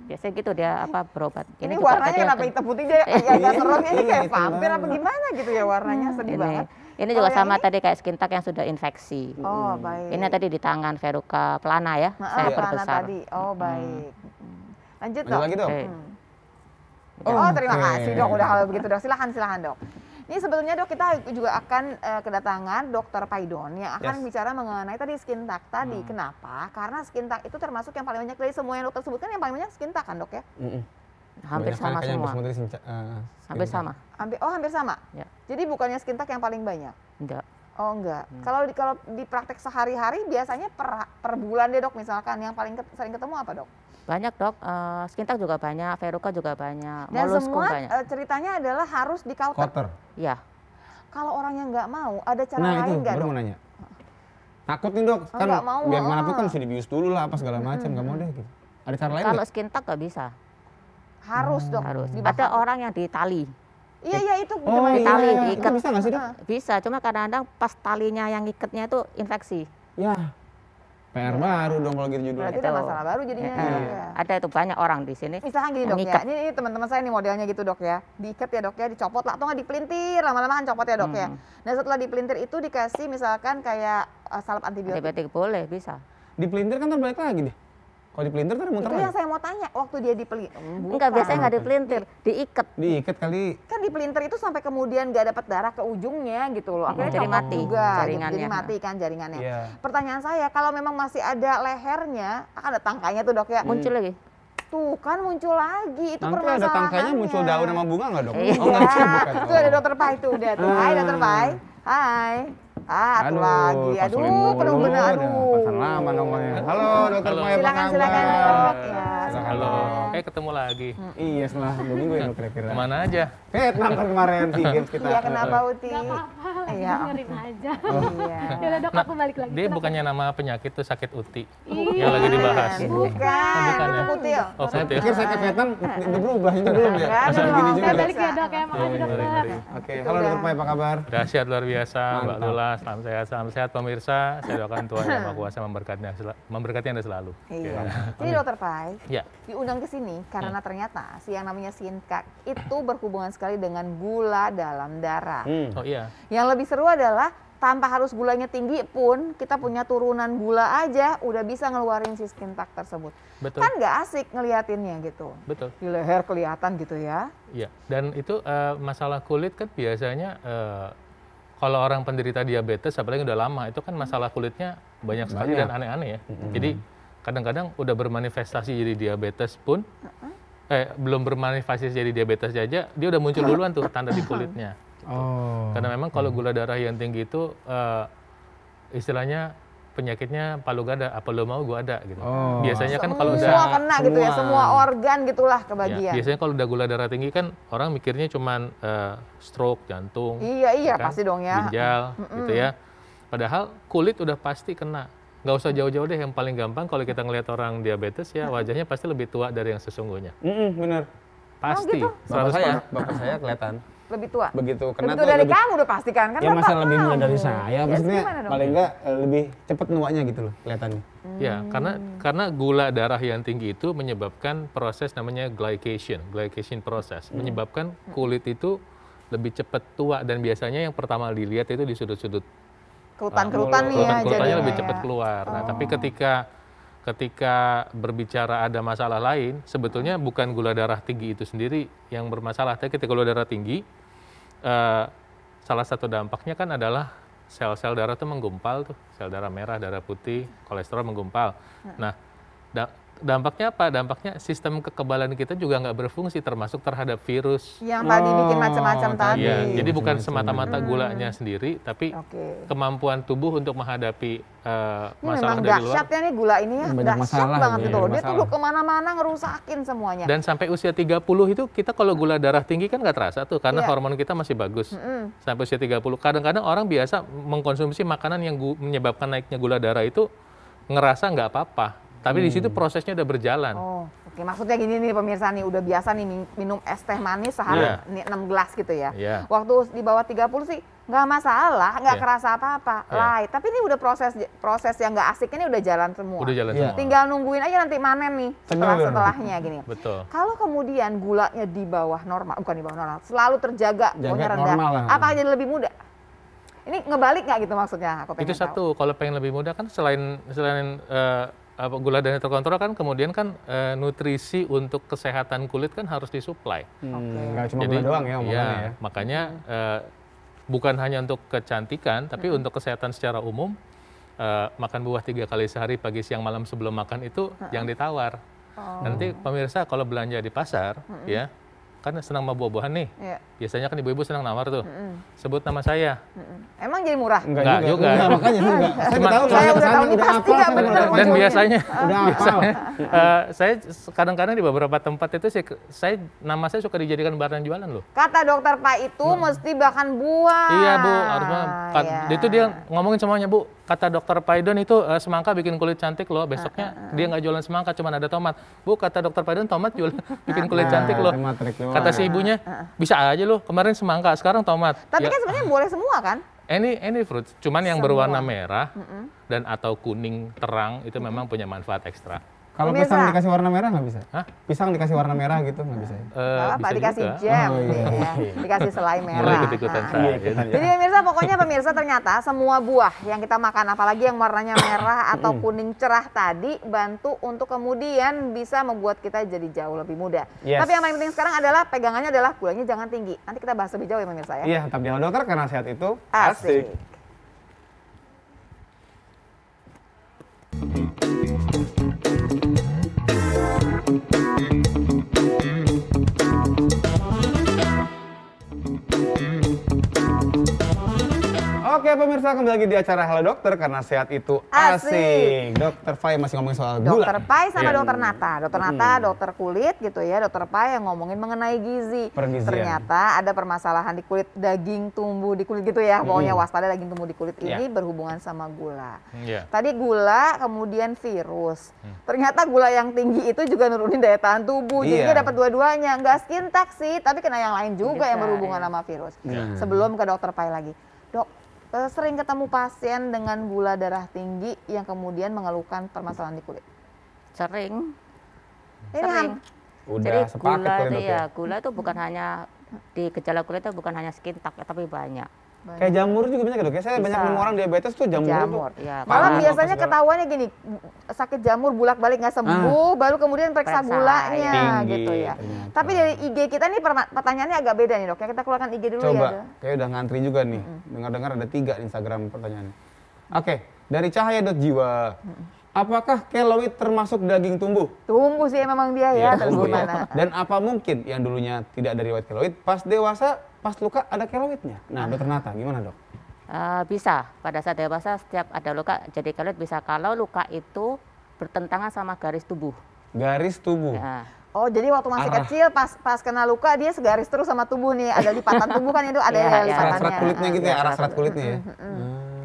Biasanya gitu dia berobat. Ini juga warnanya ada yang kenapa hitam putih aja agak serem ini kayak vampir apa gimana gitu ya warnanya sedih banget. Ini juga yang sama tadi kayak skin tag yang sudah infeksi. Oh baik. Ini tadi di tangan verruca plana ya, saya Plana perbesar. tadi. Oh baik. Lanjut Lanjut dok. lagi dok. Oh terima Oke. kasih dok udah kalau begitu dok silakan dok. Ini sebetulnya dok kita juga akan kedatangan dokter Paidon yang akan bicara mengenai tadi skin tag tadi. Kenapa? Karena skin tag itu termasuk yang paling banyak dari semua yang dokter sebutkan yang paling banyak skin tag kan dok ya? Hampir sama semua. Hampir sama. Hampir sama. Ya. Jadi bukannya skin tag yang paling banyak? Enggak. Oh enggak. Kalau di praktek sehari-hari biasanya per bulan deh dok misalkan yang paling sering ketemu apa dok? Banyak dok, skin tag juga banyak, verruca juga banyak, Dan molluscum semua banyak. ceritanya adalah harus di counter. Ya. Kalau orangnya nggak mau, ada cara Nah lain itu nggak baru dok? mau nanya. Takut nih dok, kan nggak mau, biar mana pun kan mesti dibius dulu lah apa segala macam, nggak mau deh gitu. Ada cara lain Kalau nggak? skin tag nggak bisa. Harus dok. Harus. Dibakar. Ada orang yang di tali. Iya itu. Oh gimana? iya, tali, itu diikat. bisa nggak sih dok? Bisa, cuma kadang-kadang pas talinya yang ikatnya itu infeksi. Ya, PR baru dong kalau gitu judulnya. Berarti ada masalah baru jadinya ya, dok ya. Ada itu banyak orang di sini. Misalkan gini yang dok ngikat. ya, ini teman-teman saya nih modelnya gitu dok ya, diikat ya dok ya, dicopot lah atau nggak dipelintir, lama-lama kan copot ya dok ya. Nah setelah dipelintir itu dikasih misalkan kayak salep antibiotik. Antibiotik boleh, bisa. Di pelintir kan terbalik lagi deh. Kalau di pelintir ntar muter Itu yang lagi. saya mau tanya, waktu dia dipelintir. Enggak, biasanya nggak dipelintir, diikat. Diikat kali. Kan dipelintir itu sampai kemudian nggak dapat darah ke ujungnya gitu loh. Akhirnya Jadi copot mati juga, gitu. jaringannya. Jadi mati kan jaringannya. Iya. Pertanyaan saya, kalau memang masih ada lehernya, akan ada tangkainya tuh dok ya. Muncul lagi. Tuh kan muncul lagi, itu Nanti ada permasalahannya. tangkainya muncul daun sama bunga nggak dok? Iya. Oh nggak sih, bukan. Itu ada dokter Pai tuh udah tuh. Hai dokter Pai. Hai. Tuh lagi. pasulin Aduh, penuh mulu, bener. udah Aduh. pasal lama nongolnya. Halo dokter Halo. Pai, apa Silakan, kabar? silakan dok. Ya, Halo, silakan. ketemu lagi. Iya setelah 2 minggu ya dok kira-kira. Kemana aja? Vietnam kan kemarin SEA Games kita. Iya kenapa Uti? Gak apa-apa, lagi Iya. dengerin aja. Iya. Ya udah dok, aku balik lagi. Dia Kenapa? bukannya nama penyakit tuh sakit uti Iya. yang lagi dibahas. Bukan, bukan itu ya? kutil. Oh, Saya kutil. pikir saya ke Vietnam udah berubah, itu belum ya? Enggak Masih dong. begini juga. Saya Dok? balik ya dok ya, makasih dokter. Oke, halo dokter Pai, apa kabar? Dahsyat luar biasa, Mbak Mantap. Lula. Salam sehat pemirsa. Saya doakan Tuhan Yang Maha Kuasa memberkati Anda selalu. Iya. Jadi dokter Pai, Ya, diundang ke sini karena ternyata si yang namanya skin tag itu berhubungan sekali dengan gula dalam darah. oh iya. Yang lebih seru adalah tanpa harus gulanya tinggi pun kita punya turunan gula aja udah bisa ngeluarin si skin tag tersebut. Betul, Kan nggak asik ngeliatinnya gitu. betul. Di leher kelihatan gitu ya. Iya, dan itu masalah kulit kan biasanya kalau orang penderita diabetes, apalagi udah lama, itu kan masalah kulitnya banyak sekali dan aneh-aneh ya. Jadi kadang-kadang udah bermanifestasi jadi diabetes pun, belum bermanifestasi jadi diabetes aja, dia udah muncul duluan tuh tanda di kulitnya. Oh. Karena memang kalau gula darah yang tinggi itu istilahnya penyakitnya palu gada, apa lo mau gua ada gitu. Oh. Biasanya kan kalau Semua udah kena gitu ya, semua. semua organ gitulah ya, kebagian. biasanya kalau udah gula darah tinggi kan orang mikirnya cuman stroke, jantung, Iya kan? pasti dong ya. ginjal gitu ya. Padahal kulit udah pasti kena. Nggak usah jauh-jauh deh, yang paling gampang kalau kita ngelihat orang diabetes ya wajahnya pasti lebih tua dari yang sesungguhnya. Bener. Pasti. gitu? Bapak saya kelihatan Lebih tua. begitu kena Lebih tua dari kamu udah pasti kan? Kan Ya masa bapak lebih muda kamu. dari saya, Ya, maksudnya gimana dong? paling enggak lebih cepet nuanya gitu loh kelihatannya. Ya, karena gula darah yang tinggi itu menyebabkan proses namanya glycation process, menyebabkan kulit itu lebih cepat tua dan biasanya yang pertama dilihat itu di sudut-sudut Kerutan-kerutan nih ya kerutan-kerutannya jadinya lebih ya. cepat keluar. Nah, tapi ketika berbicara ada masalah lain, sebetulnya bukan gula darah tinggi itu sendiri yang bermasalah. Tapi ketika gula darah tinggi, salah satu dampaknya kan adalah sel-sel darah itu menggumpal tuh, sel darah merah, darah putih, kolesterol menggumpal. Nah, dampaknya apa? Dampaknya sistem kekebalan kita juga nggak berfungsi, termasuk terhadap virus. Yang tadi bikin macam-macam tadi. Iya, jadi bukan semata-mata gulanya sendiri, tapi Oke. kemampuan tubuh untuk menghadapi Ini masalah memang dari luar. dahsyat ya nih gula ini ya. Banyak Dahsyat masalah banget ini, gitu loh. banyak Dia tuh masalah. kemana-mana ngerusakin semuanya. Dan sampai usia 30 itu kita kalau gula darah tinggi kan nggak terasa tuh, karena Iya. hormon kita masih bagus. Sampai usia 30. Kadang-kadang orang biasa mengkonsumsi makanan yang menyebabkan naiknya gula darah itu ngerasa nggak apa-apa. Tapi di situ prosesnya udah berjalan. Oh, oke. Maksudnya gini nih pemirsa nih, udah biasa nih minum es teh manis sehari Iya. nih 6 gelas gitu ya. Iya. Waktu di bawah 30 sih nggak masalah, nggak Iya. kerasa apa-apa, Iya. light. Tapi ini udah proses yang nggak asik ini udah jalan semua. Udah jalan Iya. semua. Tinggal nungguin aja nanti manen nih setelahnya gini. Betul. Kalau kemudian gulanya di bawah normal, bukan di bawah normal, selalu terjaga, pokoknya rendah, normal lah. apa jadi lebih mudah? Ini ngebalik nggak gitu maksudnya? Aku pengen Itu tahu. satu, kalau pengen lebih mudah kan selain gula darahnya terkontrol kan kemudian kan nutrisi untuk kesehatan kulit kan harus disuplai. Nggak cuma gula doang ya omongannya ya. Makanya bukan hanya untuk kecantikan, tapi untuk kesehatan secara umum, makan buah 3 kali sehari pagi, siang, malam sebelum makan itu yang ditawar. Nanti pemirsa kalau belanja di pasar, ya kan senang sama buah-buahan nih. Iya. Biasanya kan ibu-ibu senang nawar tuh. Sebut nama saya. Emang jadi murah? Enggak juga. Enggak, makanya enggak. Saya Cuma- tahu Saya udah tahu ini pasti nggak saya bener. udah Dan tahu. biasanya, Udah hafal. saya kadang-kadang di beberapa tempat itu nama saya suka dijadikan barang jualan loh. Kata dokter Pak itu mesti makan buah. Iya Bu, harusnya Iya. itu dia ngomongin semuanya Bu. Kata dokter Paidon itu semangka bikin kulit cantik loh. Besoknya dia nggak jualan semangka, cuma ada tomat. Bu, kata dokter Paidon tomat bikin kulit cantik loh. Cuma trik doang. Kata si ibunya, bisa aja loh. Kemarin semangka, sekarang tomat. Tapi Ya, kan sebenarnya boleh semua kan? any fruit, cuman yang Semua. berwarna merah dan atau kuning terang itu memang punya manfaat ekstra. Kalau Pemirsa. pisang dikasih warna merah nggak bisa? Hah? Pisang dikasih warna merah gitu nggak bisa? Ya? Nggak apa, Bisa dikasih juga. jam, Oh, iya. ya. Dikasih selai merah. Mulai ikut-ikutan Nah. saya. Jadi pemirsa, pokoknya pemirsa ternyata semua buah yang kita makan, apalagi yang warnanya merah atau kuning cerah tadi, bantu untuk kemudian bisa membuat kita jadi jauh lebih muda. Yes. Tapi yang paling penting sekarang adalah pegangannya adalah gulanya jangan tinggi. Nanti kita bahas lebih jauh ya pemirsa ya. Iya, tetap di Halo Dokter karena sehat itu Asik. Oke pemirsa, kembali lagi di acara Halo Dokter karena sehat itu Asik. asik. Dokter Fai masih ngomongin soal gula. Dokter Pai sama Iya. dokter Nata. Dokter Nata, dokter kulit gitu ya. Dokter Pai yang ngomongin mengenai gizi. Pergizian. Ternyata ada permasalahan di kulit, daging tumbuh di kulit gitu ya. Pokoknya waspada daging tumbuh di kulit ini berhubungan sama gula. Iya. Tadi gula, kemudian virus. Ternyata gula yang tinggi itu juga nurunin daya tahan tubuh. Jadi Iya. dia dapat dua-duanya. Nggak skin tax sih, tapi kena yang lain juga yang berhubungan sama virus. Sebelum ke dokter Pai lagi. Dok, sering ketemu pasien dengan gula darah tinggi yang kemudian mengeluhkan permasalahan di kulit. Sering. Ini Sering. Udah Jadi sepaket gula kali, itu Dok, ya, gula itu bukan hanya di gejala kulit itu bukan hanya skin tag tapi banyak. Kayak jamur juga banyak ya Dok ya. Saya banyak Bisa. nemu orang diabetes tuh jamur, Jamur, tuh. ya. Malah Parah, biasanya apa segala. ketahuannya gini, sakit jamur bolak-balik nggak sembuh, baru kemudian periksa Periksa, gulanya Tinggi, gitu ya. ternyata. Tapi dari IG kita nih pertanyaannya agak beda nih dok, ya kita keluarkan IG dulu Coba, ya. kayak udah ngantri juga nih. Dengar-dengar ada 3 di Instagram pertanyaannya. Oke, dari Cahaya.jiwa. Apakah keloid termasuk daging tumbuh? Tumbuh sih memang dia ya, terus Tumbuh ya. gimana? Dan apa mungkin yang dulunya tidak ada riwayat keloid, pas dewasa, pas luka ada keloidnya? Nah, dokter Nata, gimana dok? Bisa pada saat dewasa setiap ada luka jadi keloid bisa kalau luka itu bertentangan sama garis tubuh. Garis tubuh. Ya. Oh jadi waktu masih Arah. kecil pas kena luka dia segaris terus sama tubuh nih, ada lipatan tubuh kan itu ada Iya, ya iya. lipatannya. Serat kulitnya gitu ya, arah serat kulitnya ya.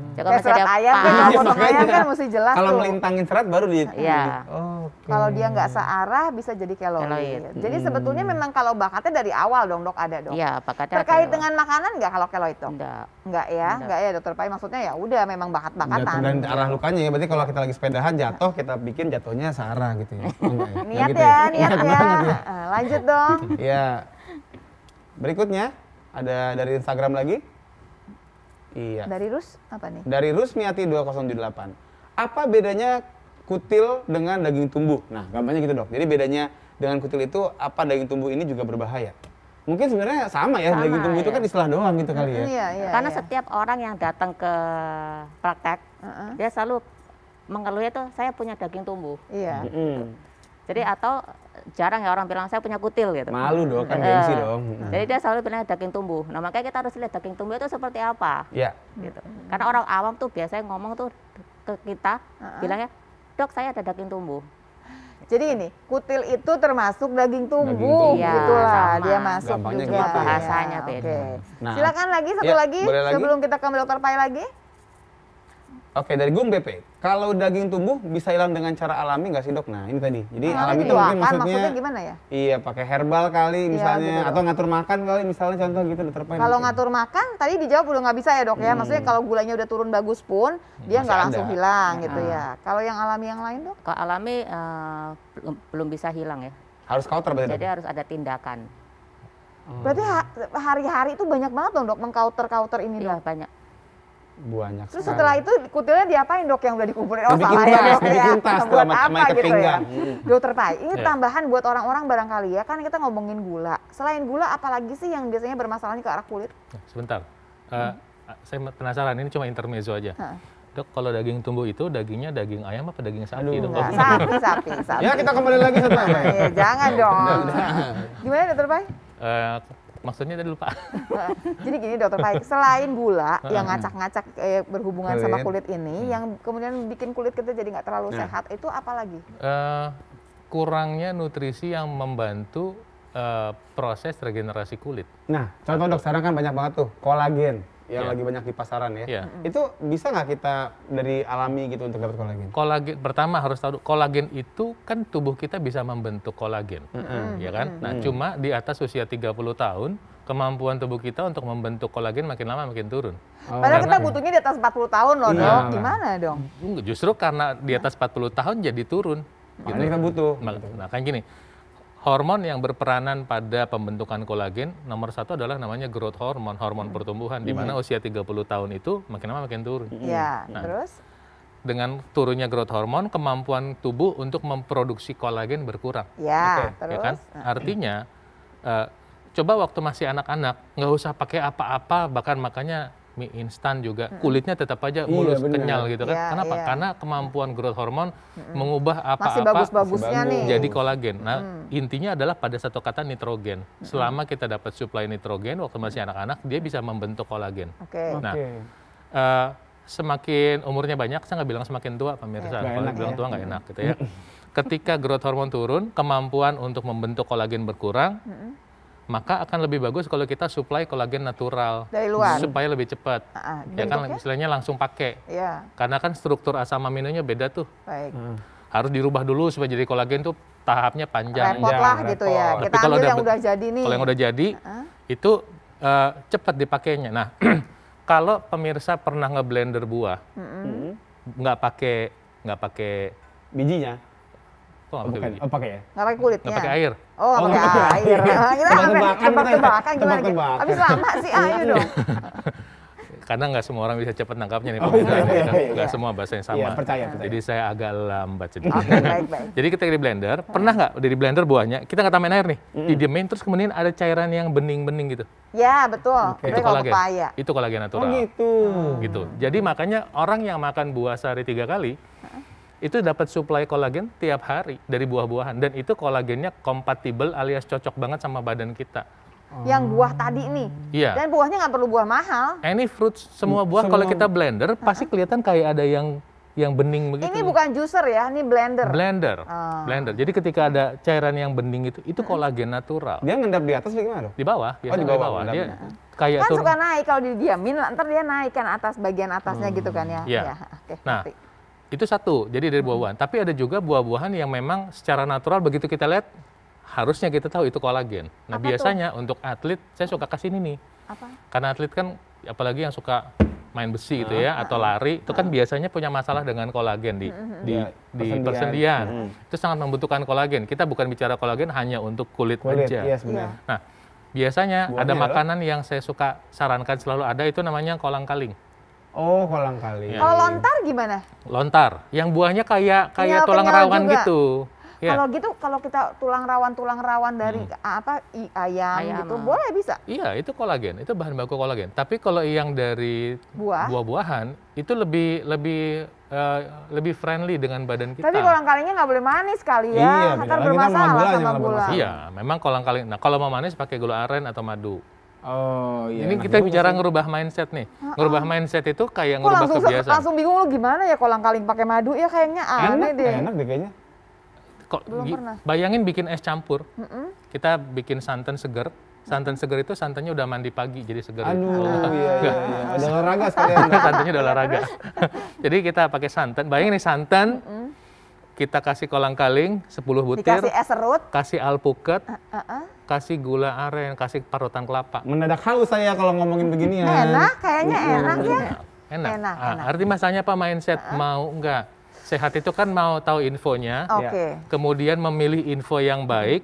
Jadi Kayak serat ayam kan, kalau potong makanya. ayam kan mesti jelas Kalau tuh. melintangin serat baru di. Iya. Oke. Kalau dia nggak searah bisa jadi keloid. Keloid. Jadi sebetulnya memang kalau bakatnya dari awal dong dok ada dok. Iya, bakatnya Terkait ada. dengan makanan nggak kalau keloid dok? Enggak. Enggak ya, enggak ya dokter Pai, maksudnya ya udah memang bakat-bakatan. Dan arah lukanya ya, berarti kalau kita lagi sepedahan jatuh, kita bikin jatuhnya searah gitu ya. Oh, enggak ya? Niat gitu ya, niat ya. banget ya. Lanjut dong. Ya. Berikutnya ada dari Instagram lagi. Iya. Dari Rus apa nih? Dari Rusmiati 2078. Apa bedanya kutil dengan daging tumbuh? Nah, gambarnya gitu, Dok. Jadi bedanya dengan kutil itu apa daging tumbuh ini juga berbahaya? Mungkin sebenarnya sama ya, Sama, daging tumbuh itu ya. kan istilah doang gitu kali ya. Iya, iya. Karena iya. setiap orang yang datang ke praktek dia selalu mengeluhnya tuh saya punya daging tumbuh. Iya. Jadi atau jarang ya orang bilang saya punya kutil gitu. Malu dong, kan gengsi dong. Jadi dia selalu bilang daging tumbuh. Nah makanya kita harus lihat daging tumbuh itu seperti apa. Ya. Gitu. Karena orang awam tuh biasanya ngomong tuh ke kita bilangnya, dok saya ada daging tumbuh. Jadi ini kutil itu termasuk daging tumbuh, tumbuh. Iya, gitulah sama. dia masuk Gampangnya juga. gitu. Bahasanya Ya, beda. oke. Nah. Silakan lagi satu Ya, lagi boleh lagi. sebelum kita ke dokter Pai lagi. Oke, dari Gung BP. Kalau daging tumbuh bisa hilang dengan cara alami nggak sih dok? Nah ini tadi. Jadi Alami alami itu dua mungkin kan, maksudnya gimana ya? iya pakai herbal kali misalnya gitu, atau ngatur makan kali misalnya contoh gitu dokter Pai. Kalau ngatur makan tadi dijawab udah nggak bisa ya dok ya. Maksudnya kalau gulanya udah turun bagus pun dia nggak Masih langsung ada. hilang gitu ya. Kalau yang alami yang lain dok? Kalau alami belum bisa hilang ya. Harus counter berarti. Jadi harus ada tindakan. Berarti hari-hari itu banyak banget dong dok mengcounter ini Iya dok. banyak. Banyak. Terus sekali. setelah itu kutilnya diapain dok yang udah dikumpulin? Oh Dibikin salah ya tas, dok ya. dibikin tas tuh Buat sama apa ikat gitu ya? pinggang. Dokter Pai, ini Ya. tambahan buat orang-orang barangkali ya. Kan kita ngomongin gula. Selain gula apalagi sih yang biasanya bermasalahnya ke arah kulit? Nah, sebentar. Saya penasaran, ini cuma intermezzo aja. Hah. Dok, kalau daging tumbuh itu dagingnya daging ayam apa daging sapi? Aduh. Dok? Enggak, sapi. Ya kita kembali lagi setelah Iya, jangan dong. Gimana dokter Pai? Maksudnya tadi lupa. Jadi gini dokter Pai, selain gula yang ngacak-ngacak berhubungan sama kulit ini, yang kemudian bikin kulit kita jadi nggak terlalu sehat, itu apa lagi? Kurangnya nutrisi yang membantu proses regenerasi kulit. Nah, contoh dok, sekarang kan banyak banget tuh kolagen yang Iya. lagi banyak di pasaran ya. Iya. Itu bisa nggak kita dari alami gitu untuk dapat kolagen? Kolagen pertama harus tahu kolagen itu kan tubuh kita bisa membentuk kolagen, ya kan? Nah, cuma di atas usia 30 tahun kemampuan tubuh kita untuk membentuk kolagen makin lama makin turun. Padahal kita butuhnya di atas 40 tahun loh Iya. dok, gimana dong? Justru karena di atas 40 tahun jadi turun. Makanya kita butuh. Nah, kayak gini. Hormon yang berperanan pada pembentukan kolagen nomor satu adalah namanya growth hormone, hormon pertumbuhan, di mana usia 30 tahun itu makin lama makin turun. Iya, Nah, terus? Dengan turunnya growth hormone, kemampuan tubuh untuk memproduksi kolagen berkurang. Ya, Ya terus? kan? Artinya, coba waktu masih anak-anak, nggak usah pakai apa-apa, bahkan makanya mie instan juga, kulitnya tetap aja mulus, bener. kenyal gitu kan. Iya, Kenapa? iya. Karena kemampuan growth hormone mengubah Masih apa-apa bagus-bagusnya nih. jadi kolagen. Nah, intinya adalah pada satu kata nitrogen. Selama kita dapat suplai nitrogen waktu masih anak-anak, dia bisa membentuk kolagen. Oke. Nah, Oke. semakin umurnya banyak, saya nggak bilang semakin tua pemirsa, Nggak kalau enak bilang ya. tua nggak enak gitu ya. Ketika growth hormone turun, kemampuan untuk membentuk kolagen berkurang, maka akan lebih bagus kalau kita suplai kolagen natural Dari luar? supaya lebih cepat. Ya kan, bentuknya? istilahnya langsung pakai. Iya, Karena kan struktur asam aminonya beda tuh. baik. Harus dirubah dulu supaya jadi kolagen tuh tahapnya panjang. Repot lah gitu ya. Tapi Kita kalau ambil udah yang udah jadi nih. Kalau yang udah jadi, itu cepat dipakainya. Nah, kalau pemirsa pernah ngeblender buah, nggak pakai Bijinya? kok nggak pakai biji? Oh pakai ya? Nggak pakai kulitnya? Nggak pakai air. Oh, nggak nggak pakai pakai air. Kita Tebak-tebakan tebak-tebakan kita. gimana? Tebak-tebakan. Habis lama sih, ayo dong. Karena nggak semua orang bisa cepat nangkapnya nih, Oh, pemirsa. iya. Nggak semua bahasanya sama. Iya, percaya. Jadi saya agak lambat sedikit. Oke, baik. Jadi ketika di blender, pernah nggak di blender buahnya, kita nggak tambahin air nih, didiemin terus kemudian ada cairan yang bening-bening gitu. Ya, betul. Oke. Tapi Itu kalau kolagen. pepaya. Itu kolagen natural. Oh gitu. Gitu. Jadi makanya orang yang makan buah sehari 3 kali, itu dapat suplai kolagen tiap hari dari buah-buahan. Dan itu kolagennya kompatibel alias cocok banget sama badan kita. Yang buah tadi nih. Iya. Dan buahnya nggak perlu buah mahal. Any fruits, semua buah kalau kita blender, pasti kelihatan kayak ada yang bening begitu. Ini bukan juicer ya, ini blender. Blender. Blender. Jadi ketika ada cairan yang bening itu kolagen natural. Dia ngendap di atas bagaimana dok? Di bawah, biasanya di di bawah, bawah. Dia ngendapnya. kayak Kan turun. suka naik kalau didiamin, ntar dia naik kan atas bagian atasnya gitu kan ya. Iya. Ya, oke, Nah, ngerti. itu satu, jadi dari buah-buahan. Tapi ada juga buah-buahan yang memang secara natural begitu kita lihat, harusnya kita tahu itu kolagen. Nah, Apa biasanya untuk atlet, saya suka kasih ini nih. Apa? Karena atlet kan, apalagi yang suka main besi gitu ya, atau lari, itu kan biasanya punya masalah dengan kolagen di Iya, persendian. Itu sangat membutuhkan kolagen. Kita bukan bicara kolagen hanya untuk kulit Kulit, aja. iya sebenarnya. Nah, biasanya Buahnya ada adalah? makanan yang saya suka sarankan selalu ada, itu namanya kolang-kaling. Oh kolang kali. Iya. Kalau lontar gimana? Lontar, yang buahnya kayak tulang Kenyal rawan juga. gitu. Ya. Kalau gitu, kalau kita tulang rawan dari ayam Ayam, gitu, boleh bisa? Iya, itu kolagen, itu bahan baku kolagen. Tapi kalau yang dari Buah. buah-buahan itu lebih friendly dengan badan kita. Tapi kolang kalingnya nggak boleh manis kali ya, Iya, beda kan lagi sama bermasalah gulanya, sama nggak gula. bermasalah. Iya, memang kolang-kaling. Nah, kalau mau manis pakai gula aren atau madu. Oh iya. Ini enak kita juga bicara sih. ngerubah mindset nih. Ngerubah mindset itu kayak Kok ngerubah langsung kebiasaan. langsung bingung lu gimana ya kolang kaling pakai madu ya kayaknya aneh deh. Enak deh kayaknya. Kok Belum pernah. bayangin bikin es campur. Kita bikin santan seger Santan seger itu santannya udah mandi pagi jadi seger. Aduh, iya. Ada olahraga sekalian. Santannya udah olahraga. Jadi kita pakai santan. Bayangin nih santan, kita kasih kolang-kaling 10 butir. Dikasih es serut. Kasih alpukat, kasih gula aren, kasih parutan kelapa. Mendadak haus saya kalau ngomongin begini ya. Enak, kayaknya enak ya. Enak. Enak. Arti masanya apa mindset mau enggak? Sehat itu kan mau tahu infonya, kemudian memilih info yang baik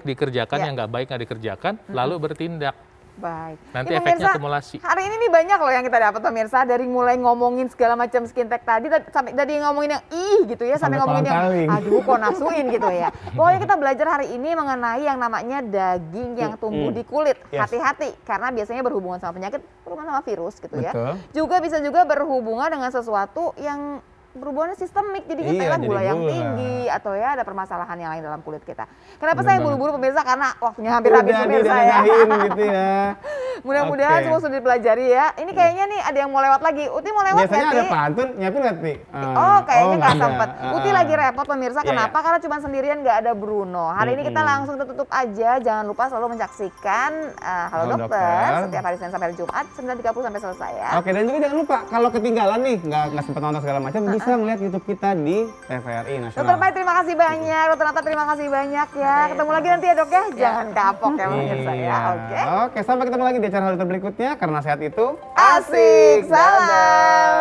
dikerjakan, yang nggak baik nggak dikerjakan, lalu bertindak. Baik. Nanti Ini efeknya pemirsa, akumulasi. Hari ini nih banyak loh yang kita dapat pemirsa, dari mulai ngomongin segala macam skin tech tadi sampai dari ngomongin yang gitu ya, sampai ngomongin yang aduh kok nafsuin gitu ya. Pokoknya kita belajar hari ini mengenai yang namanya daging yang tumbuh di kulit. Hati-hati karena biasanya berhubungan sama penyakit, berhubungan sama virus gitu ya. Juga bisa berhubungan dengan sesuatu yang berhubungannya sistemik, jadi kita lah gula yang tinggi atau ya ada permasalahan yang lain dalam kulit kita. Kenapa saya buru-buru pemirsa? Karena waktunya hampir habis pemirsa ya. Gitu ya. Mudah-mudahan semua sudah dipelajari ya. Ini kayaknya nih ada yang mau lewat lagi. Uti mau lewat biasanya nggak, ada Ti? pantun, nyapin nggak, Ti? Kayaknya nggak sempat. Uti lagi repot pemirsa. Iya, Kenapa? Karena cuma sendirian nggak ada Bruno. Hari ini kita langsung tutup aja. Jangan lupa selalu menyaksikan Halo Dokter setiap hari Senin sampai hari Jumat 9.30 sampai selesai ya. Oke, dan juga jangan lupa kalau ketinggalan nih nggak sempat nonton segala macam, bisa ngeliat YouTube kita di TVRI Nasional. Dokter Pai terima kasih banyak. Dokter Nata terima kasih banyak ya. Ketemu lagi nanti ya Dok ya. Jangan kapok ya pemirsa ya. Oke. Oke, sampai ketemu lagi di acara Halo Dokter berikutnya karena sehat itu asik. Salam.